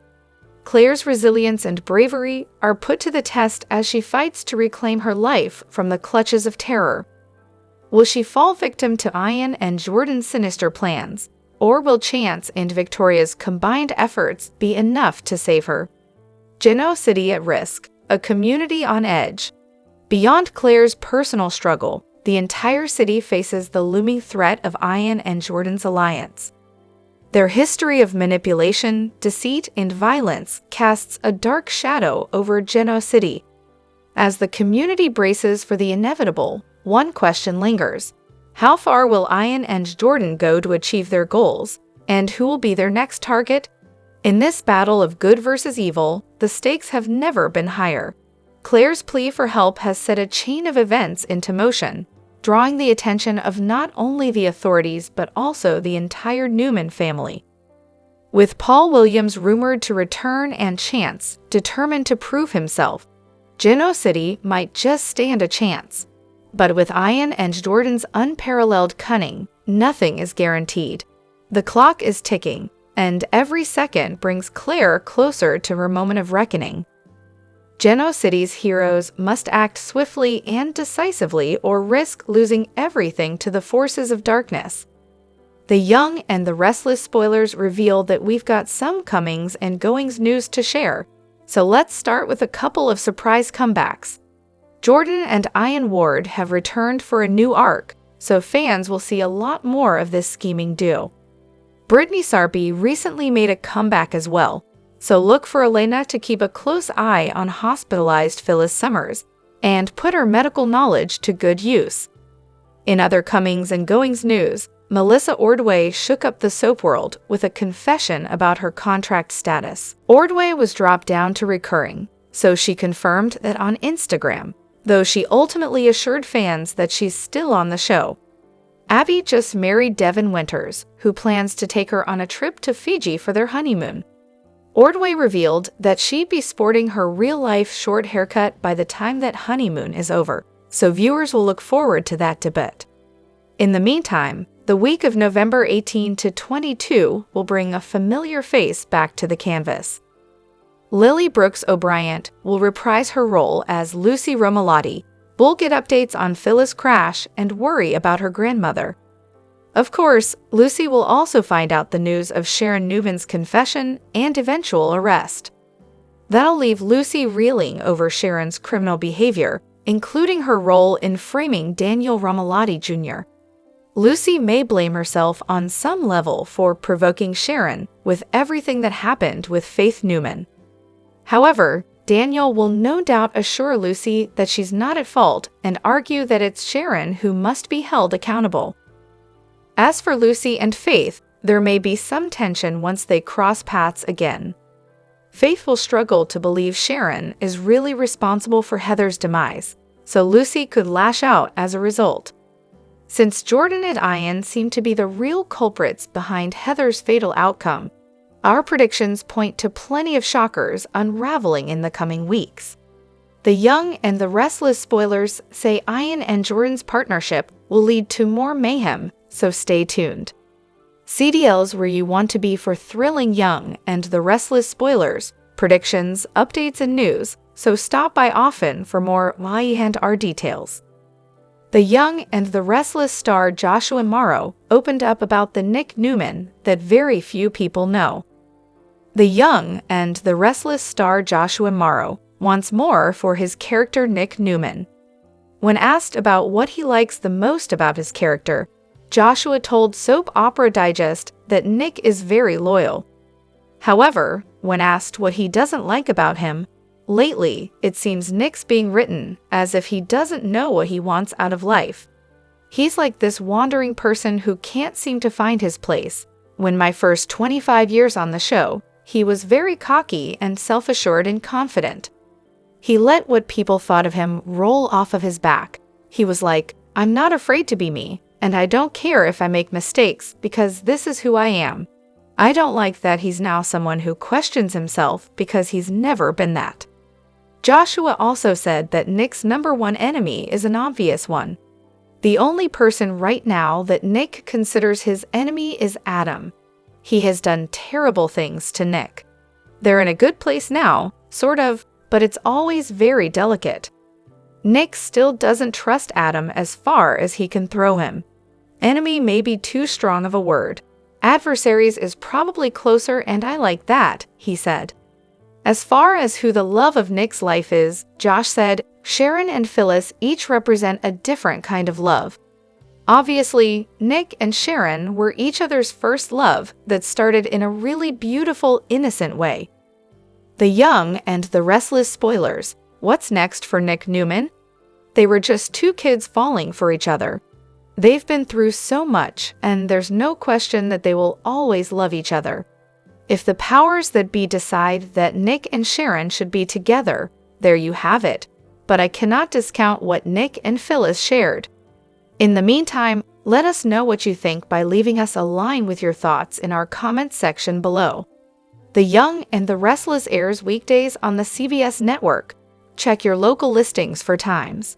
Claire's resilience and bravery are put to the test as she fights to reclaim her life from the clutches of terror. Will she fall victim to Ian and Jordan's sinister plans, or will Chance and Victoria's combined efforts be enough to save her? Genoa City at risk, a community on edge. Beyond Claire's personal struggle, the entire city faces the looming threat of Ian and Jordan's alliance. Their history of manipulation, deceit, and violence casts a dark shadow over Genoa City. As the community braces for the inevitable, one question lingers: how far will Ian and Jordan go to achieve their goals, and who will be their next target? In this battle of good versus evil, the stakes have never been higher. Claire's plea for help has set a chain of events into motion, drawing the attention of not only the authorities but also the entire Newman family. With Paul Williams rumored to return and Chance determined to prove himself, Genoa City might just stand a chance. But with Diane and Jordan's unparalleled cunning, nothing is guaranteed. The clock is ticking, and every second brings Claire closer to her moment of reckoning. Genoa City's heroes must act swiftly and decisively or risk losing everything to the forces of darkness. The Young and the Restless spoilers reveal that we've got some comings and goings news to share, so let's start with a couple of surprise comebacks. Jordan and Ian Ward have returned for a new arc, so fans will see a lot more of this scheming duo. Brittany Sarpy recently made a comeback as well, so look for Elena to keep a close eye on hospitalized Phyllis Summers and put her medical knowledge to good use. In other comings and goings news, Melissa Ordway shook up the soap world with a confession about her contract status. Ordway was dropped down to recurring, so she confirmed that on Instagram, though she ultimately assured fans that she's still on the show. Abby just married Devin Winters, who plans to take her on a trip to Fiji for their honeymoon. Ordway revealed that she'd be sporting her real-life short haircut by the time that honeymoon is over, so viewers will look forward to that debate. In the meantime, the week of November 18 to 22 will bring a familiar face back to the canvas. Lily Brooks O'Brien will reprise her role as Lucy Romalotti. We'll get updates on Phyllis' crash and worry about her grandmother. Of course, Lucy will also find out the news of Sharon Newman's confession and eventual arrest. That'll leave Lucy reeling over Sharon's criminal behavior, including her role in framing Daniel Romalotti Jr. Lucy may blame herself on some level for provoking Sharon with everything that happened with Faith Newman. However, Daniel will no doubt assure Lucy that she's not at fault and argue that it's Sharon who must be held accountable. As for Lucy and Faith, there may be some tension once they cross paths again. Faith will struggle to believe Sharon is really responsible for Heather's demise, so Lucy could lash out as a result. Since Jordan and Ian seem to be the real culprits behind Heather's fatal outcome, our predictions point to plenty of shockers unraveling in the coming weeks. The Young and the Restless spoilers say Ian and Jordan's partnership will lead to more mayhem, so stay tuned. CDL's where you want to be for thrilling Young and the Restless spoilers, predictions, updates, and news, so stop by often for more YER details. The Young and the Restless star Joshua Morrow opened up about the Nick Newman that very few people know. The Young and the Restless star Joshua Morrow wants more for his character Nick Newman. When asked about what he likes the most about his character, Joshua told Soap Opera Digest that Nick is very loyal. However, when asked what he doesn't like about him, lately it seems Nick's being written as if he doesn't know what he wants out of life. He's like this wandering person who can't seem to find his place. When my first 25 years on the show, he was very cocky and self-assured and confident. He let what people thought of him roll off of his back. He was like, I'm not afraid to be me, and I don't care if I make mistakes because this is who I am. I don't like that he's now someone who questions himself because he's never been that. Joshua also said that Nick's number one enemy is an obvious one. The only person right now that Nick considers his enemy is Adam. He has done terrible things to Nick. They're in a good place now, sort of, but it's always very delicate. Nick still doesn't trust Adam as far as he can throw him. Enemy may be too strong of a word. Adversaries is probably closer, and I like that, he said. As far as who the love of Nick's life is, Josh said, Sharon and Phyllis each represent a different kind of love. Obviously, Nick and Sharon were each other's first love that started in a really beautiful, innocent way. The Young and the Restless spoilers. What's next for Nick Newman? They were just two kids falling for each other. They've been through so much, and there's no question that they will always love each other. If the powers that be decide that Nick and Sharon should be together, there you have it. But I cannot discount what Nick and Phyllis shared. In the meantime, let us know what you think by leaving us a line with your thoughts in our comments section below. The Young and the Restless airs weekdays on the CBS network. Check your local listings for times.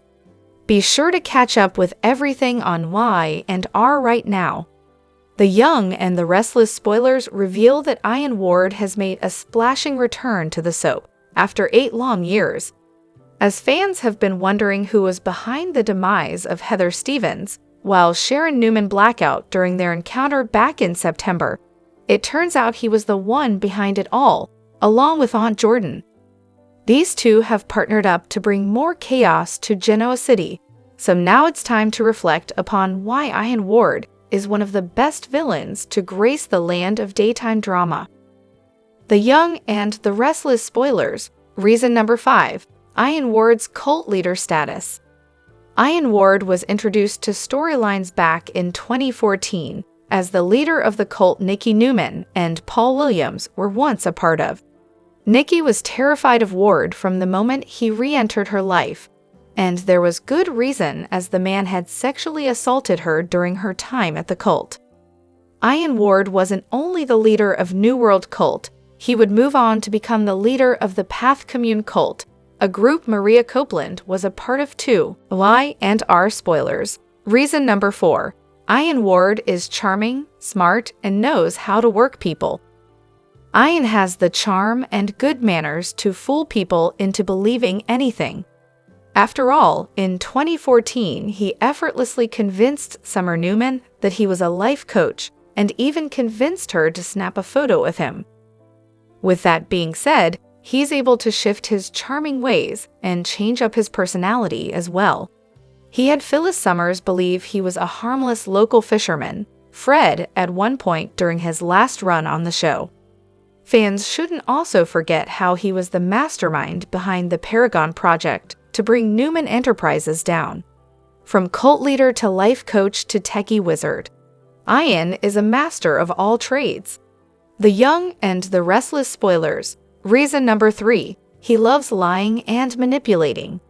Be sure to catch up with everything on Y and R right now. The Young and the Restless spoilers reveal that Ian Ward has made a splashing return to the soap after 8 long years. As fans have been wondering who was behind the demise of Heather Stevens, while Sharon Newman blackout during their encounter back in September, it turns out he was the one behind it all, along with Aunt Jordan. These two have partnered up to bring more chaos to Genoa City, so now it's time to reflect upon why Ian Ward is one of the best villains to grace the land of daytime drama. The Young and the Restless spoilers. Reason number 5. Ian Ward's cult leader status. Ian Ward was introduced to storylines back in 2014 as the leader of the cult Nikki Newman and Paul Williams were once a part of. Nikki was terrified of Ward from the moment he re-entered her life, and there was good reason as the man had sexually assaulted her during her time at the cult. Ian Ward wasn't only the leader of New World Cult, he would move on to become the leader of the Path Commune Cult, a group Maria Copeland was a part of too. Y and R spoilers. Reason number 4. Ian Ward is charming, smart, and knows how to work people. Ian has the charm and good manners to fool people into believing anything. After all, in 2014, he effortlessly convinced Summer Newman that he was a life coach and even convinced her to snap a photo of him. With that being said, he's able to shift his charming ways and change up his personality as well. He had Phyllis Summers believe he was a harmless local fisherman, Fred, at one point during his last run on the show. Fans shouldn't also forget how he was the mastermind behind the Paragon Project to bring Newman Enterprises down. From cult leader to life coach to techie wizard, Ian is a master of all trades. The Young and the Restless spoilers. Reason number 3. He loves lying and manipulating.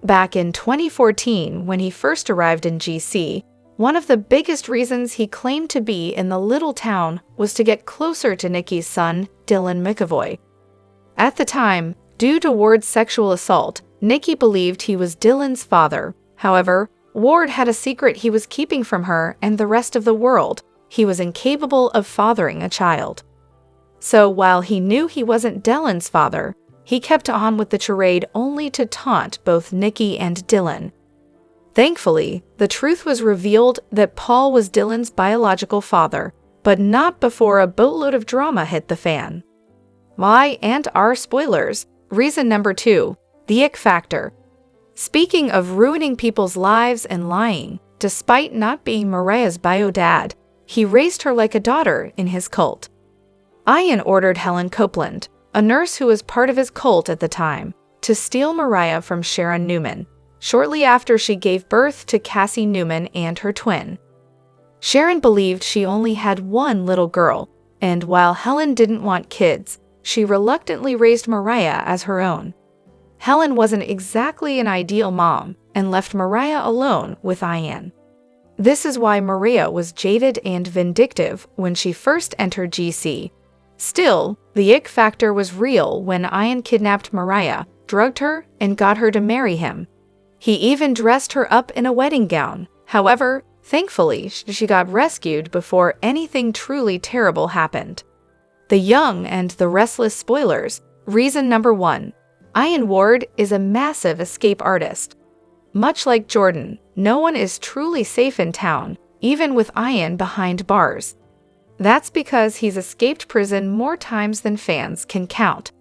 Back in 2014, when he first arrived in GC, one of the biggest reasons he claimed to be in the little town was to get closer to Nikki's son, Dylan McAvoy. At the time, due to Ward's sexual assault, Nikki believed he was Dylan's father. However, Ward had a secret he was keeping from her and the rest of the world. He was incapable of fathering a child. So while he knew he wasn't Dylan's father, he kept on with the charade only to taunt both Nikki and Dylan. Thankfully, the truth was revealed that Paul was Dylan's biological father, but not before a boatload of drama hit the fan. Y and R spoilers. Reason number 2. The ick factor. Speaking of ruining people's lives and lying, despite not being Mariah's bio dad, he raised her like a daughter in his cult. Ian ordered Helen Copeland, a nurse who was part of his cult at the time, to steal Mariah from Sharon Newman, shortly after she gave birth to Cassie Newman and her twin. Sharon believed she only had one little girl, and while Helen didn't want kids, she reluctantly raised Mariah as her own. Helen wasn't exactly an ideal mom and left Mariah alone with Ian. This is why Mariah was jaded and vindictive when she first entered GC. Still, the ick factor was real when Ian kidnapped Mariah, drugged her, and got her to marry him. He even dressed her up in a wedding gown. However, thankfully, she got rescued before anything truly terrible happened. The Young and the Restless spoilers. Reason number 1. Ian Ward is a massive escape artist. Much like Jordan, no one is truly safe in town, even with Ian behind bars. That's because he's escaped prison more times than fans can count.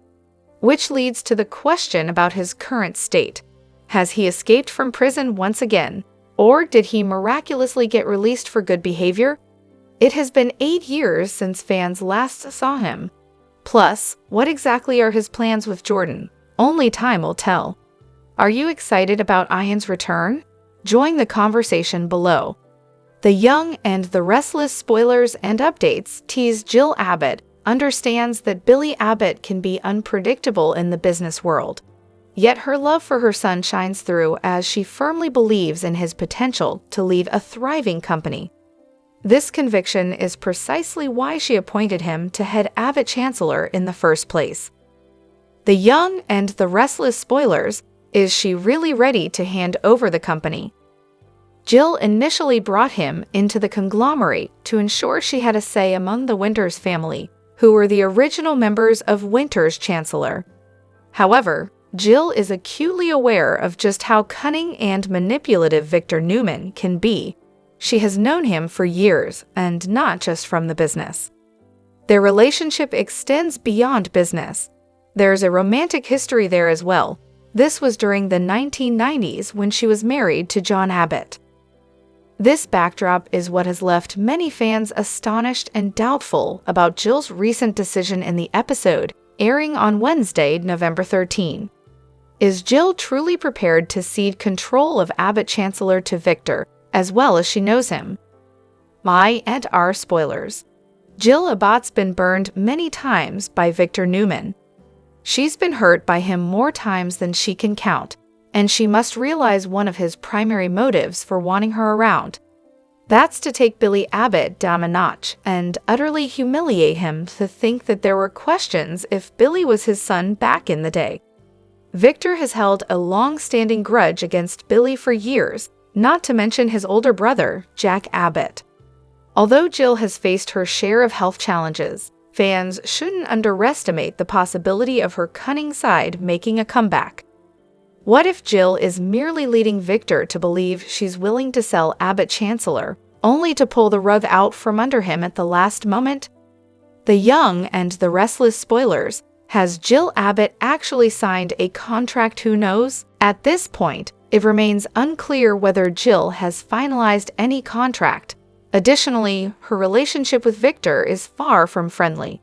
Which leads to the question about his current state. Has he escaped from prison once again, or did he miraculously get released for good behavior? It has been 8 years since fans last saw him. Plus, what exactly are his plans with Jordan? Only time will tell. Are you excited about Ian's return? Join the conversation below. The Young and the Restless spoilers and updates tease Jill Abbott understands that Billy Abbott can be unpredictable in the business world. Yet her love for her son shines through as she firmly believes in his potential to lead a thriving company. This conviction is precisely why she appointed him to head Abbott Chancellor in the first place. The young and the restless spoilers. Is she really ready to hand over the company? Jill initially brought him into the conglomerate to ensure she had a say among the Winters family, who were the original members of Winters Chancellor. However, Jill is acutely aware of just how cunning and manipulative Victor Newman can be. She has known him for years, and not just from the business. Their relationship extends beyond business. There's a romantic history there as well. This was during the 1990s when she was married to John Abbott. This backdrop is what has left many fans astonished and doubtful about Jill's recent decision in the episode, airing on Wednesday, November 13. Is Jill truly prepared to cede control of Abbott Chancellor to Victor, as well as she knows him? My and our spoilers. Jill Abbott's been burned many times by Victor Newman. She's been hurt by him more times than she can count, and she must realize one of his primary motives for wanting her around. That's to take Billy Abbott down a notch and utterly humiliate him to think that there were questions if Billy was his son back in the day. Victor has held a long-standing grudge against Billy for years, not to mention his older brother, Jack Abbott. Although Jill has faced her share of health challenges, fans shouldn't underestimate the possibility of her cunning side making a comeback. What if Jill is merely leading Victor to believe she's willing to sell Abbott Chancellor, only to pull the rug out from under him at the last moment? The young and the restless spoilers. Has Jill Abbott actually signed a contract? Who knows? At this point, it remains unclear whether Jill has finalized any contract. Additionally, her relationship with Victor is far from friendly.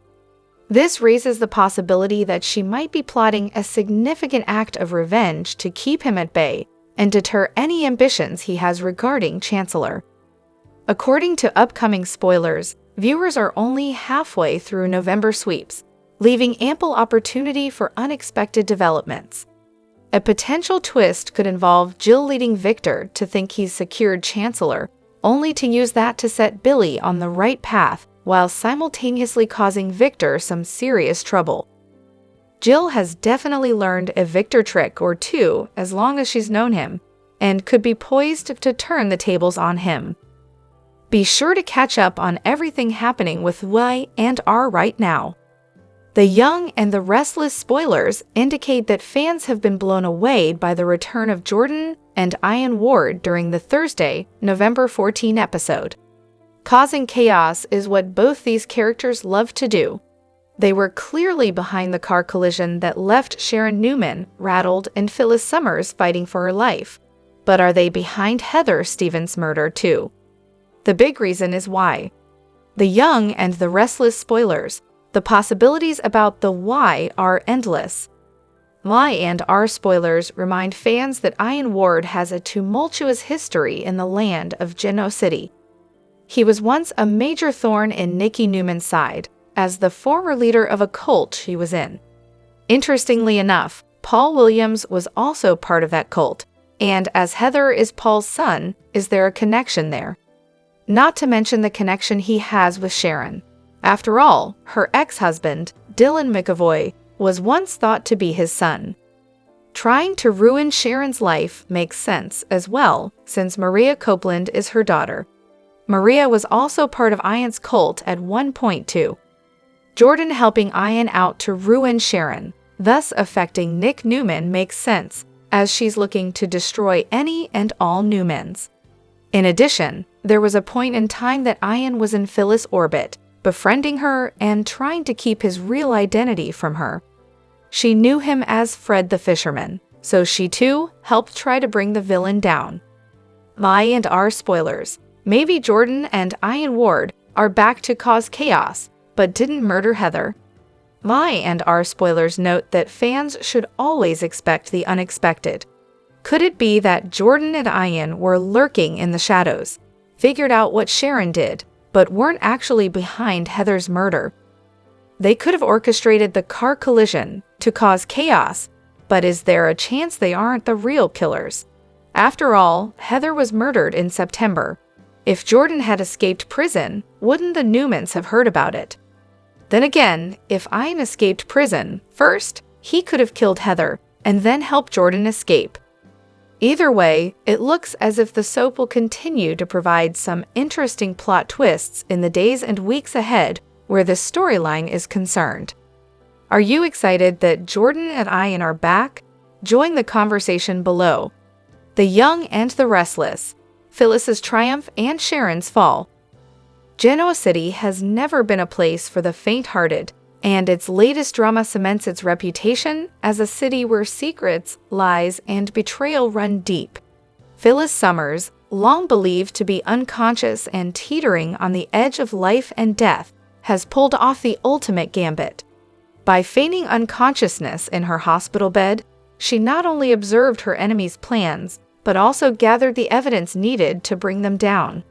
This raises the possibility that she might be plotting a significant act of revenge to keep him at bay and deter any ambitions he has regarding Chancellor. According to upcoming spoilers, viewers are only halfway through November sweeps, leaving ample opportunity for unexpected developments. A potential twist could involve Jill leading Victor to think he's secured Chancellor, only to use that to set Billy on the right path while simultaneously causing Victor some serious trouble. Jill has definitely learned a Victor trick or two as long as she's known him, and could be poised to turn the tables on him. Be sure to catch up on everything happening with Y and R right now. The young and the restless spoilers indicate that fans have been blown away by the return of Jordan and Ian Ward during the Thursday, November 14 episode. Causing chaos is what both these characters love to do. They were clearly behind the car collision that left Sharon Newman rattled and Phyllis Summers fighting for her life. But are they behind Heather Stevens' murder too? The big reason is why. The young and the restless spoilers. The possibilities about the why are endless. My and our spoilers remind fans that Ian Ward has a tumultuous history in the land of Genoa City. He was once a major thorn in Nikki Newman's side, as the former leader of a cult she was in. Interestingly enough, Paul Williams was also part of that cult, and as Heather is Paul's son, is there a connection there? Not to mention the connection he has with Sharon. After all, her ex-husband, Dylan McAvoy, was once thought to be his son. Trying to ruin Sharon's life makes sense as well, since Maria Copeland is her daughter. Maria was also part of Ian's cult at one point too. Jordan helping Ian out to ruin Sharon, thus affecting Nick Newman, makes sense, as she's looking to destroy any and all Newmans. In addition, there was a point in time that Ian was in Phyllis' orbit, befriending her and trying to keep his real identity from her. She knew him as Fred the Fisherman, so she too helped try to bring the villain down. My and our spoilers. Maybe Jordan and Ian Ward are back to cause chaos, but didn't murder Heather. My and our spoilers note that fans should always expect the unexpected. Could it be that Jordan and Ian were lurking in the shadows, figured out what Sharon did, but weren't actually behind Heather's murder? They could have orchestrated the car collision to cause chaos, but is there a chance they aren't the real killers? After all, Heather was murdered in September. If Jordan had escaped prison, wouldn't the Newmans have heard about it? Then again, if Ian escaped prison first, he could have killed Heather and then helped Jordan escape. Either way, it looks as if the soap will continue to provide some interesting plot twists in the days and weeks ahead where this storyline is concerned. Are you excited that Jordan and Ian are back? Join the conversation below. The Young and the Restless, Phyllis's triumph and Sharon's fall. Genoa City has never been a place for the faint-hearted, and its latest drama cements its reputation as a city where secrets, lies, and betrayal run deep. Phyllis Summers, long believed to be unconscious and teetering on the edge of life and death, has pulled off the ultimate gambit. By feigning unconsciousness in her hospital bed, she not only observed her enemy's plans, but also gathered the evidence needed to bring them down.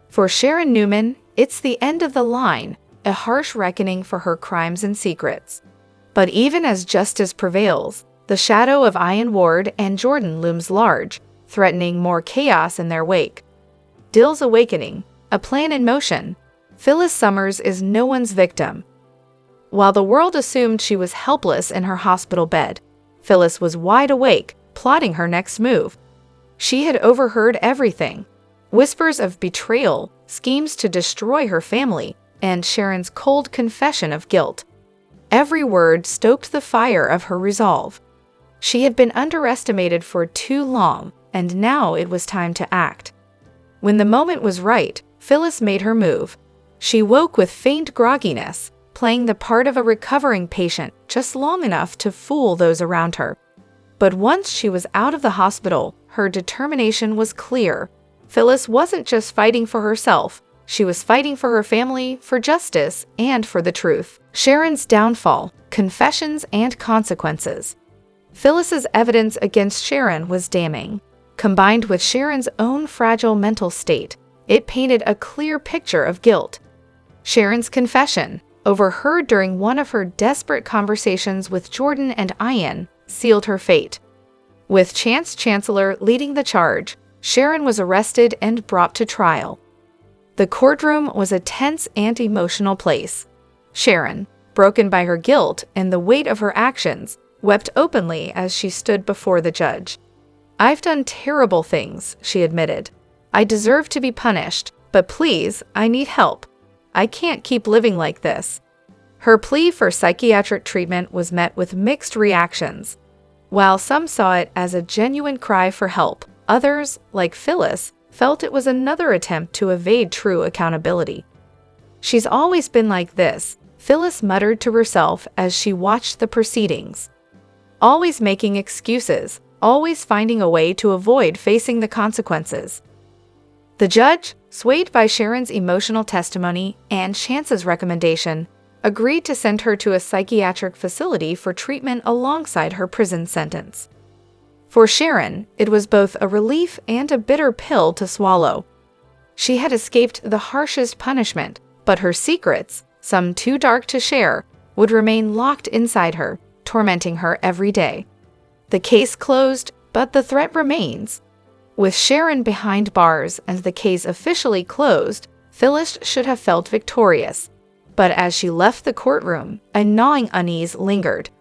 For Sharon Newman, it's the end of the line, a harsh reckoning for her crimes and secrets. But even as justice prevails, the shadow of Ian Ward and Jordan looms large, threatening more chaos in their wake. Dill's awakening, a plan in motion. Phyllis Summers is no one's victim. While the world assumed she was helpless in her hospital bed, Phyllis was wide awake, plotting her next move. She had overheard everything. Whispers of betrayal, schemes to destroy her family, and Sharon's cold confession of guilt. Every word stoked the fire of her resolve. She had been underestimated for too long, and now it was time to act. When the moment was right, Phyllis made her move. She woke with faint grogginess, playing the part of a recovering patient just long enough to fool those around her. But once she was out of the hospital, her determination was clear. Phyllis wasn't just fighting for herself, she was fighting for her family, for justice, and for the truth. Sharon's downfall, confessions, and consequences. Phyllis's evidence against Sharon was damning. Combined with Sharon's own fragile mental state, it painted a clear picture of guilt. Sharon's confession, overheard during one of her desperate conversations with Jordan and Ian, sealed her fate. With Chance Chancellor leading the charge, Sharon was arrested and brought to trial. The courtroom was a tense and emotional place. Sharon, broken by her guilt and the weight of her actions, wept openly as she stood before the judge. "I've done terrible things," she admitted. "I deserve to be punished, but please, I need help. I can't keep living like this." Her plea for psychiatric treatment was met with mixed reactions. While some saw it as a genuine cry for help, others, like Phyllis, felt it was another attempt to evade true accountability. "She's always been like this," Phyllis muttered to herself as she watched the proceedings. "Always making excuses, always finding a way to avoid facing the consequences." The judge, swayed by Sharon's emotional testimony and Chance's recommendation, agreed to send her to a psychiatric facility for treatment alongside her prison sentence. For Sharon, it was both a relief and a bitter pill to swallow. She had escaped the harshest punishment, but her secrets, some too dark to share, would remain locked inside her, tormenting her every day. The case closed, but the threat remains. With Sharon behind bars and the case officially closed, Phyllis should have felt victorious. But as she left the courtroom, a gnawing unease lingered.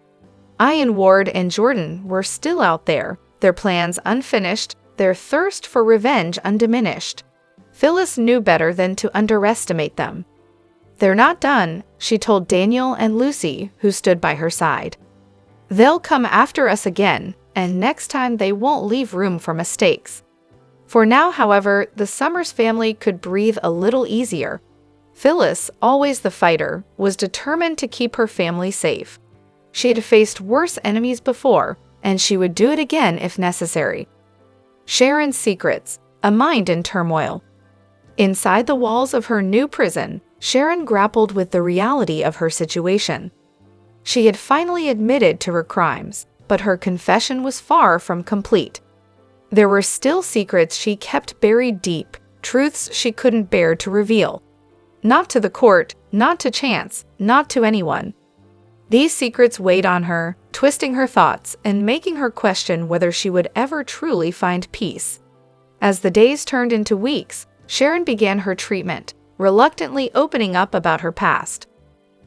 Ian Ward and Jordan were still out there, their plans unfinished, their thirst for revenge undiminished. Phyllis knew better than to underestimate them. "They're not done," she told Daniel and Lucy, who stood by her side. "They'll come after us again, and next time they won't leave room for mistakes." For now, however, the Summers family could breathe a little easier. Phyllis, always the fighter, was determined to keep her family safe. She had faced worse enemies before, and she would do it again if necessary. Sharon's secrets, a mind in turmoil. Inside the walls of her new prison, Sharon grappled with the reality of her situation. She had finally admitted to her crimes, but her confession was far from complete. There were still secrets she kept buried deep, truths she couldn't bear to reveal. Not to the court, not to Chance, not to anyone. These secrets weighed on her, twisting her thoughts and making her question whether she would ever truly find peace. As the days turned into weeks, Sharon began her treatment, reluctantly opening up about her past.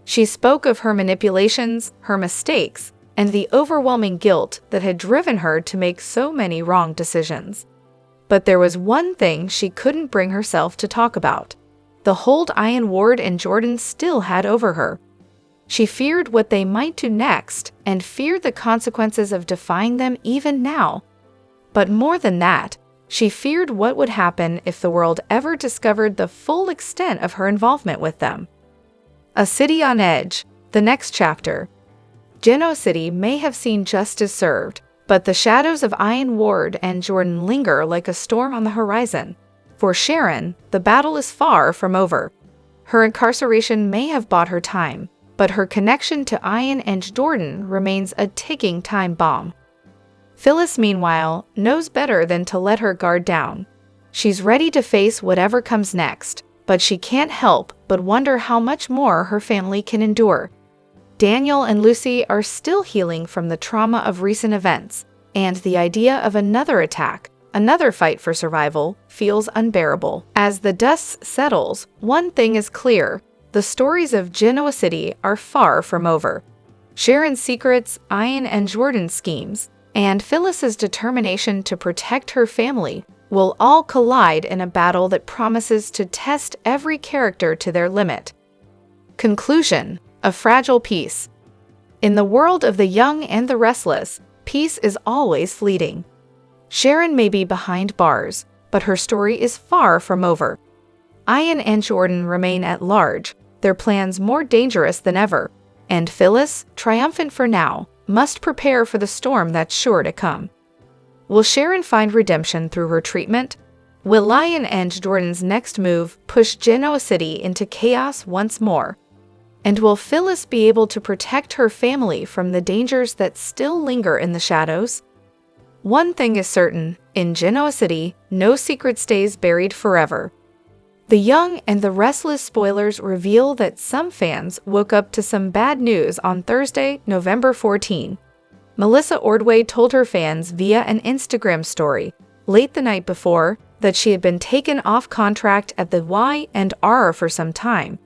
She spoke of her manipulations, her mistakes, and the overwhelming guilt that had driven her to make so many wrong decisions. But there was one thing she couldn't bring herself to talk about: the hold Diane, Ward, and Jordan still had over her. She feared what they might do next and feared the consequences of defying them even now. But more than that, she feared what would happen if the world ever discovered the full extent of her involvement with them. A City on Edge, the next chapter. Genoa City may have seen justice served, but the shadows of Diane, Ward, and Jordan linger like a storm on the horizon. For Sharon, the battle is far from over. Her incarceration may have bought her time, but her connection to Diane and Jordan remains a ticking time bomb. Phyllis, meanwhile, knows better than to let her guard down. She's ready to face whatever comes next, but she can't help but wonder how much more her family can endure. Daniel and Lucy are still healing from the trauma of recent events, and the idea of another attack, another fight for survival, feels unbearable. As the dust settles, one thing is clear: the stories of Genoa City are far from over. Sharon's secrets, Diane and Jordan's schemes, and Phyllis's determination to protect her family will all collide in a battle that promises to test every character to their limit. Conclusion: a fragile peace. In the world of the young and the restless, peace is always fleeting. Sharon may be behind bars, but her story is far from over. Diane and Jordan remain at large, their plans more dangerous than ever, and Phyllis, triumphant for now, must prepare for the storm that's sure to come. Will Sharon find redemption through her treatment? Will Diane and Jordan's next move push Genoa City into chaos once more? And will Phyllis be able to protect her family from the dangers that still linger in the shadows? One thing is certain: in Genoa City, no secret stays buried forever. The Young and the Restless spoilers reveal that some fans woke up to some bad news on Thursday, November 14. Melissa Ordway told her fans via an Instagram story late the night before that she had been taken off contract at the Y&R for some time.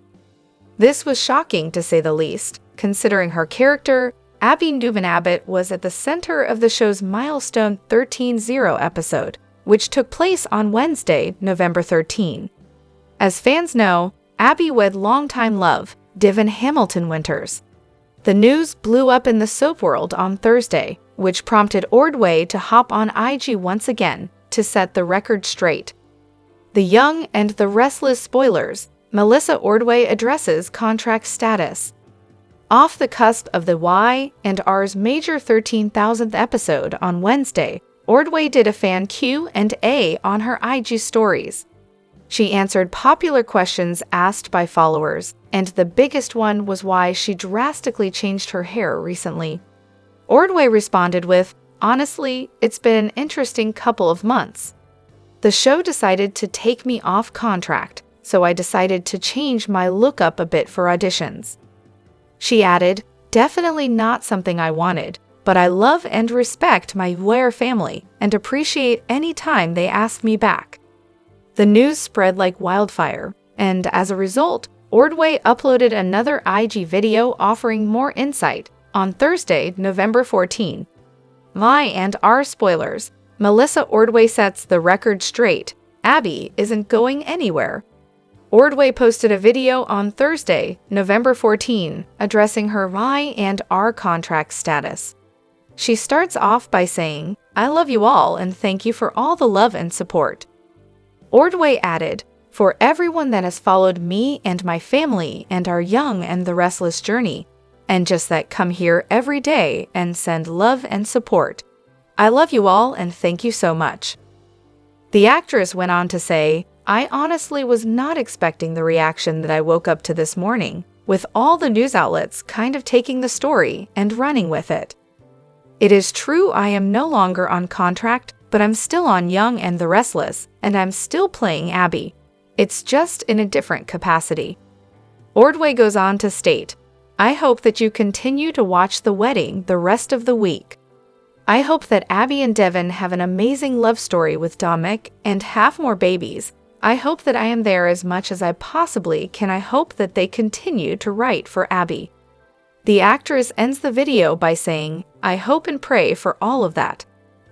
This was shocking to say the least, considering her character, Abby Newman Abbott, was at the center of the show's milestone 13-0 episode, which took place on Wednesday, November 13. As fans know, Abby wed longtime love, Divin Hamilton Winters. The news blew up in the soap world on Thursday, which prompted Ordway to hop on IG once again to set the record straight. The Young and the Restless spoilers, Melissa Ordway addresses contract status. Off the cusp of the Y&R's major 13,000th episode on Wednesday, Ordway did a fan Q&A on her IG stories. She answered popular questions asked by followers, and the biggest one was why she drastically changed her hair recently. Ordway responded with, "Honestly, it's been an interesting couple of months. The show decided to take me off contract, so I decided to change my look up a bit for auditions." She added, "Definitely not something I wanted, but I love and respect my Ware family and appreciate any time they ask me back." The news spread like wildfire, and as a result, Ordway uploaded another IG video offering more insight on Thursday, November 14. Y&R spoilers, Melissa Ordway sets the record straight: Abby isn't going anywhere. Ordway posted a video on Thursday, November 14, addressing her Y&R contract status. She starts off by saying, "I love you all and thank you for all the love and support." Ordway added, "For everyone that has followed me and my family and our Young and the Restless journey, and just that come here every day and send love and support. I love you all and thank you so much." The actress went on to say, "I honestly was not expecting the reaction that I woke up to this morning, with all the news outlets kind of taking the story and running with it. It is true I am no longer on contract, but I'm still on Young and the Restless, and I'm still playing Abby. It's just in a different capacity." Ordway goes on to state, "I hope that you continue to watch the wedding the rest of the week. I hope that Abby and Devin have an amazing love story with Dominic and have more babies. I hope that I am there as much as I possibly can. I hope that they continue to write for Abby." The actress ends the video by saying, "I hope and pray for all of that.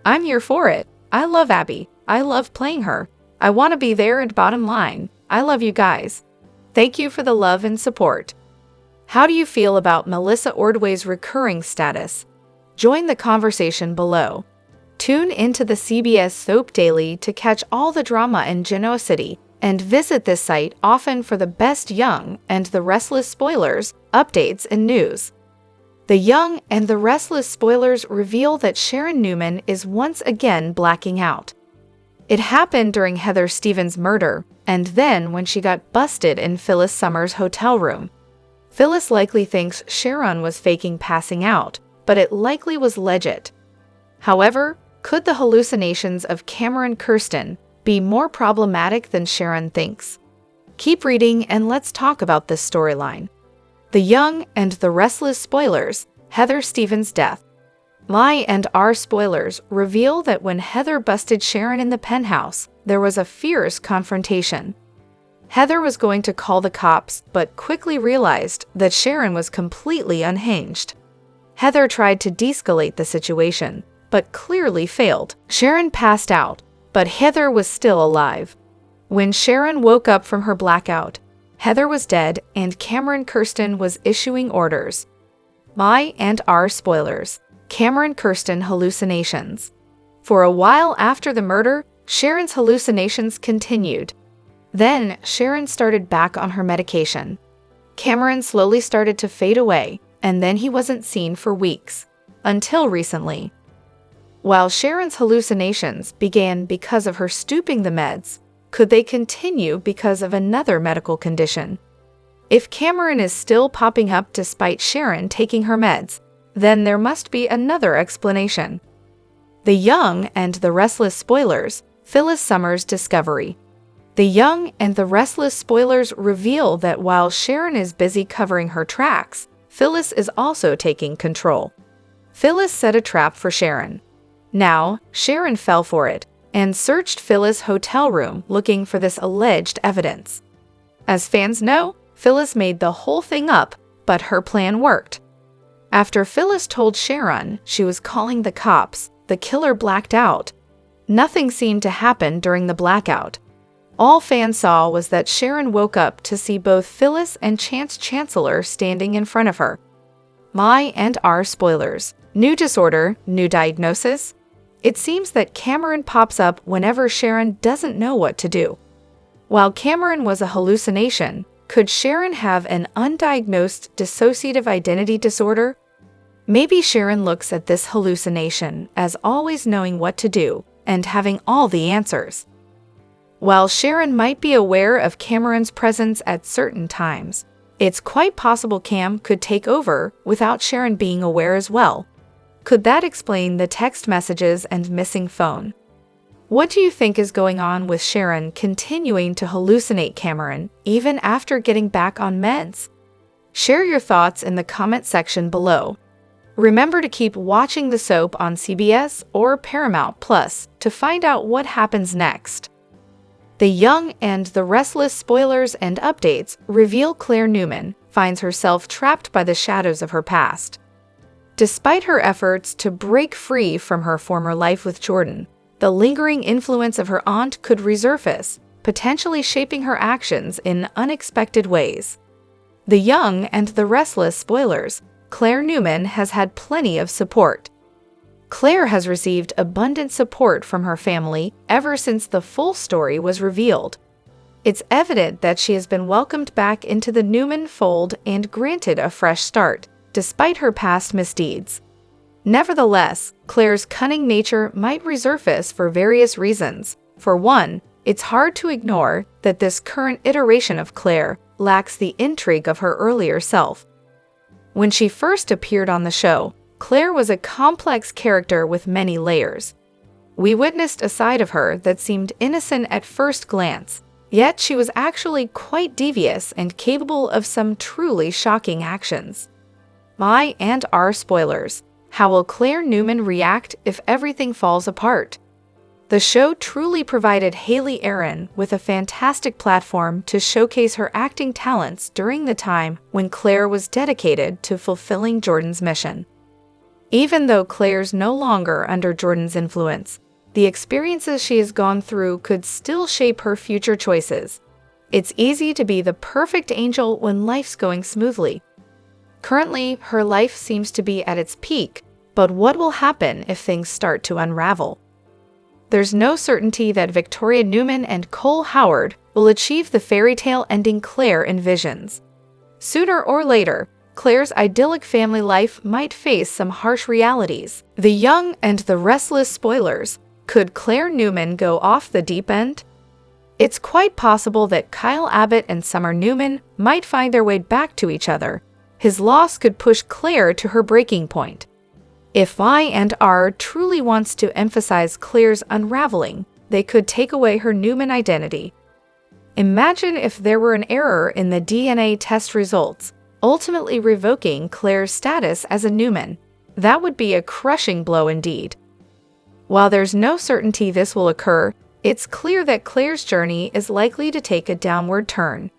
I'm here for it. I love Abby. I love playing her. I want to be there, and bottom line, I love you guys. Thank you for the love and support." How do you feel about Melissa Ordway's recurring status? Join the conversation below. Tune into the CBS Soap Daily to catch all the drama in Genoa City, and visit this site often for the best Young and the Restless spoilers, updates, and news. The Young and the Restless spoilers reveal that Sharon Newman is once again blacking out. It happened during Heather Stevens' murder, and then when she got busted in Phyllis Summers' hotel room. Phyllis likely thinks Sharon was faking passing out, but it likely was legit. However, could the hallucinations of Cameron Kirsten be more problematic than Sharon thinks? Keep reading and let's talk about this storyline. The Young and the Restless spoilers, Heather Stevens' death. My and our spoilers reveal that when Heather busted Sharon in the penthouse, there was a fierce confrontation. Heather was going to call the cops, but quickly realized that Sharon was completely unhinged. Heather tried to de-escalate the situation, but clearly failed. Sharon passed out, but Heather was still alive. When Sharon woke up from her blackout, Heather was dead and Cameron Kirsten was issuing orders. My and our spoilers, Cameron Kirsten hallucinations. For a while after the murder, Sharon's hallucinations continued. Then, Sharon started back on her medication. Cameron slowly started to fade away, and then he wasn't seen for weeks. Until recently. While Sharon's hallucinations began because of her stooping the meds, could they continue because of another medical condition? If Cameron is still popping up despite Sharon taking her meds, then there must be another explanation. The Young and the Restless spoilers, Phyllis Summers' discovery. The Young and the Restless spoilers reveal that while Sharon is busy covering her tracks, Phyllis is also taking control. Phyllis set a trap for Sharon. Now, Sharon fell for it and searched Phyllis' hotel room looking for this alleged evidence. As fans know, Phyllis made the whole thing up, but her plan worked. After Phyllis told Sharon she was calling the cops, the killer blacked out. Nothing seemed to happen during the blackout. All fans saw was that Sharon woke up to see both Phyllis and Chance Chancellor standing in front of her. My and our spoilers. New disorder, new diagnosis. It seems that Cameron pops up whenever Sharon doesn't know what to do. While Cameron was a hallucination, could Sharon have an undiagnosed dissociative identity disorder? Maybe Sharon looks at this hallucination as always knowing what to do and having all the answers. While Sharon might be aware of Cameron's presence at certain times, it's quite possible Cam could take over without Sharon being aware as well. Could that explain the text messages and missing phone? What do you think is going on with Sharon continuing to hallucinate Cameron even after getting back on meds? Share your thoughts in the comment section below. Remember to keep watching the soap on CBS or Paramount Plus to find out what happens next. The Young and the Restless spoilers and updates reveal Claire Newman finds herself trapped by the shadows of her past. Despite her efforts to break free from her former life with Jordan, the lingering influence of her aunt could resurface, potentially shaping her actions in unexpected ways. The Young and the Restless spoilers, Claire Newman has had plenty of support. Claire has received abundant support from her family ever since the full story was revealed. It's evident that she has been welcomed back into the Newman fold and granted a fresh start, despite her past misdeeds. Nevertheless, Claire's cunning nature might resurface for various reasons. For one, it's hard to ignore that this current iteration of Claire lacks the intrigue of her earlier self. When she first appeared on the show, Claire was a complex character with many layers. We witnessed a side of her that seemed innocent at first glance, Yet she was actually quite devious and capable of some truly shocking actions. My and our spoilers. How will Claire Newman react if everything falls apart? The show truly provided Haley Aaron with a fantastic platform to showcase her acting talents during the time when Claire was dedicated to fulfilling Jordan's mission. Even though Claire's no longer under Jordan's influence, the experiences she has gone through could still shape her future choices. It's easy to be the perfect angel when life's going smoothly. Currently, her life seems to be at its peak, but what will happen if things start to unravel? There's no certainty that Victoria Newman and Cole Howard will achieve the fairy tale ending Claire envisions. Sooner or later, Claire's idyllic family life might face some harsh realities. The young and the restless spoilers. Could Claire Newman go off the deep end? It's quite possible that Kyle Abbott and Summer Newman might find their way back to each other. His loss could push Claire to her breaking point. If I&R truly wants to emphasize Claire's unraveling, they could take away her Newman identity. Imagine if there were an error in the DNA test results, ultimately revoking Claire's status as a Newman. That would be a crushing blow indeed. While there's no certainty this will occur, it's clear that Claire's journey is likely to take a downward turn.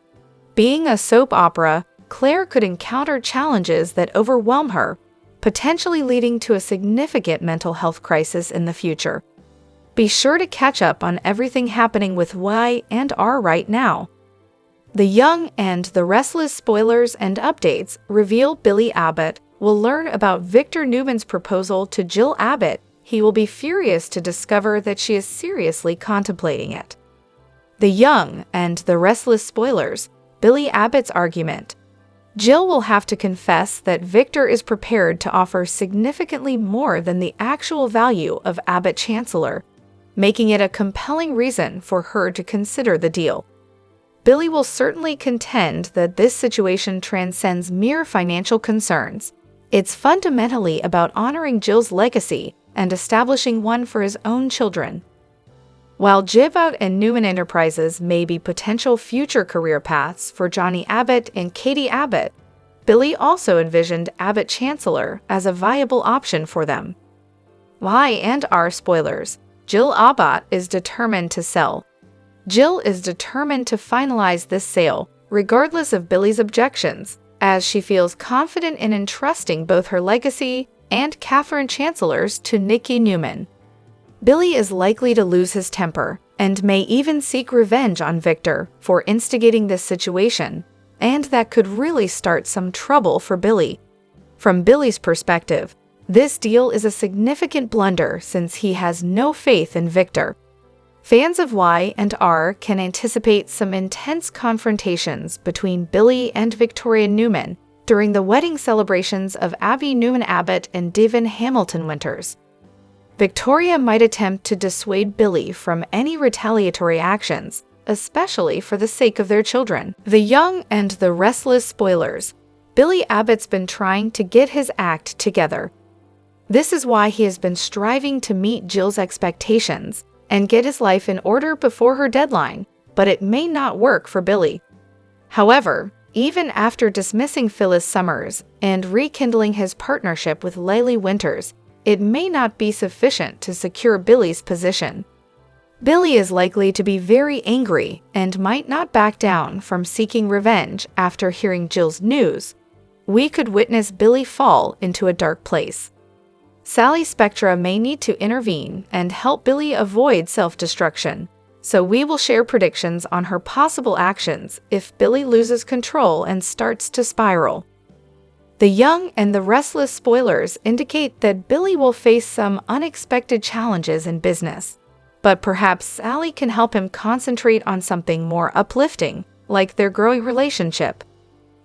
Being a soap opera, Claire could encounter challenges that overwhelm her, potentially leading to a significant mental health crisis in the future. Be sure to catch up on everything happening with Y&R right now. The young and the restless spoilers and updates reveal Billy Abbott will learn about Victor Newman's proposal to Jill Abbott. He will be furious to discover that she is seriously contemplating it. The young and the restless spoilers, Billy Abbott's argument. Jill will have to confess that Victor is prepared to offer significantly more than the actual value of Abbott Chancellor, making it a compelling reason for her to consider the deal. Billy will certainly contend that this situation transcends mere financial concerns. It's fundamentally about honoring Jill's legacy and establishing one for his own children. While Jivout and Newman Enterprises may be potential future career paths for Johnny Abbott and Katie Abbott, Billy also envisioned Abbott Chancellor as a viable option for them. Y&R spoilers. Jill Abbott is determined to sell. Jill is determined to finalize this sale, regardless of Billy's objections, as she feels confident in entrusting both her legacy and Catherine Chancellor's to Nikki Newman. Billy is likely to lose his temper and may even seek revenge on Victor for instigating this situation, and that could really start some trouble for Billy. From Billy's perspective, this deal is a significant blunder since he has no faith in Victor. Fans of Y&R can anticipate some intense confrontations between Billy and Victoria Newman during the wedding celebrations of Abby Newman Abbott and Devin Hamilton Winters. Victoria might attempt to dissuade Billy from any retaliatory actions, especially for the sake of their children. The young and the restless spoilers. Billy Abbott's been trying to get his act together. This is why he has been striving to meet Jill's expectations and get his life in order before her deadline, but it may not work for Billy. However, even after dismissing Phyllis Summers and rekindling his partnership with Laylee Winters, it may not be sufficient to secure Billy's position. Billy is likely to be very angry and might not back down from seeking revenge after hearing Jill's news. We could witness Billy fall into a dark place. Sally Spectra may need to intervene and help Billy avoid self-destruction, so we will share predictions on her possible actions if Billy loses control and starts to spiral. The young and the restless spoilers indicate that Billy will face some unexpected challenges in business, but perhaps Sally can help him concentrate on something more uplifting, like their growing relationship.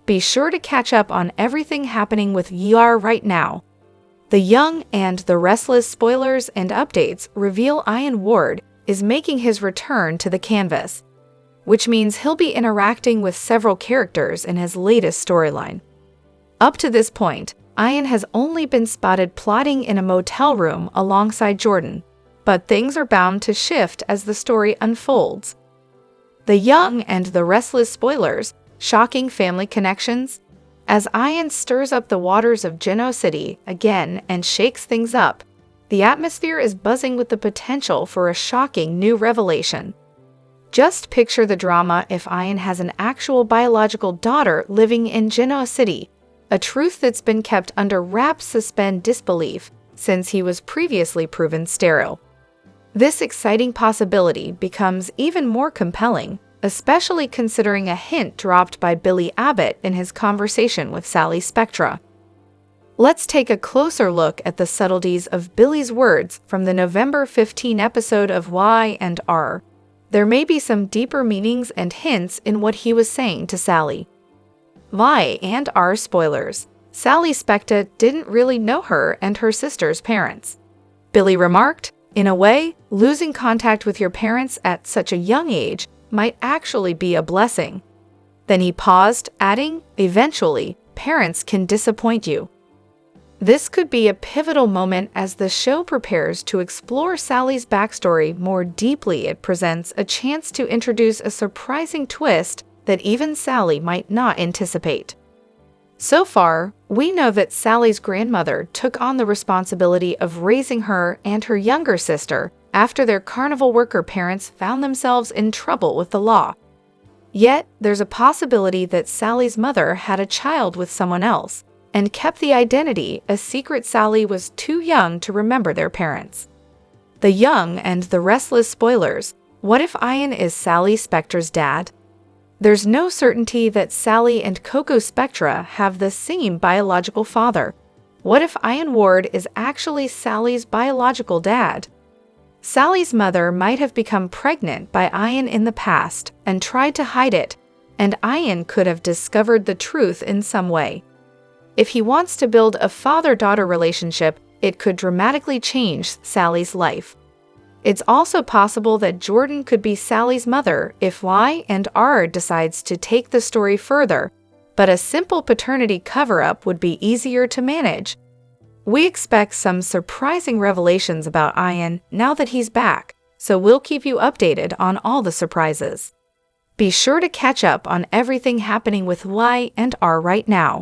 Be sure to catch up on everything happening with YR right now. The young and the restless spoilers and updates reveal Ian Ward is making his return to the canvas, which means he'll be interacting with several characters in his latest storyline. Up to this point, Ian has only been spotted plotting in a motel room alongside Jordan, but things are bound to shift as the story unfolds. The Young and the Restless spoilers, shocking family connections. As Diane stirs up the waters of Genoa City again and shakes things up, the atmosphere is buzzing with the potential for a shocking new revelation. Just picture the drama if Diane has an actual biological daughter living in Genoa City, a truth that's been kept under wraps suspend disbelief since he was previously proven sterile. This exciting possibility becomes even more compelling, especially considering a hint dropped by Billy Abbott in his conversation with Sally Spectra. Let's take a closer look at the subtleties of Billy's words from the November 15 episode of Y&R. There may be some deeper meanings and hints in what he was saying to Sally. Y&R spoilers. Sally Spectra didn't really know her and her sister's parents. Billy remarked, "In a way, losing contact with your parents at such a young age might actually be a blessing." Then he paused, adding, "Eventually, parents can disappoint you." This could be a pivotal moment as the show prepares to explore Sally's backstory more deeply. It presents a chance to introduce a surprising twist that even Sally might not anticipate. So far, we know that Sally's grandmother took on the responsibility of raising her and her younger sister after their carnival worker parents found themselves in trouble with the law. Yet, there's a possibility that Sally's mother had a child with someone else and kept the identity a secret. Sally was too young to remember their parents. The Young and the Restless spoilers. What if Diane is Sally Spectra's dad? There's no certainty that Sally and Coco Spectra have the same biological father. What if Diane Ward is actually Sally's biological dad? Sally's mother might have become pregnant by Diane in the past and tried to hide it, and Diane could have discovered the truth in some way. If he wants to build a father-daughter relationship, it could dramatically change Sally's life. It's also possible that Jordan could be Sally's mother if Y&R decides to take the story further, but a simple paternity cover-up would be easier to manage. We expect some surprising revelations about Diane now that he's back, so we'll keep you updated on all the surprises. Be sure to catch up on everything happening with Y&R right now.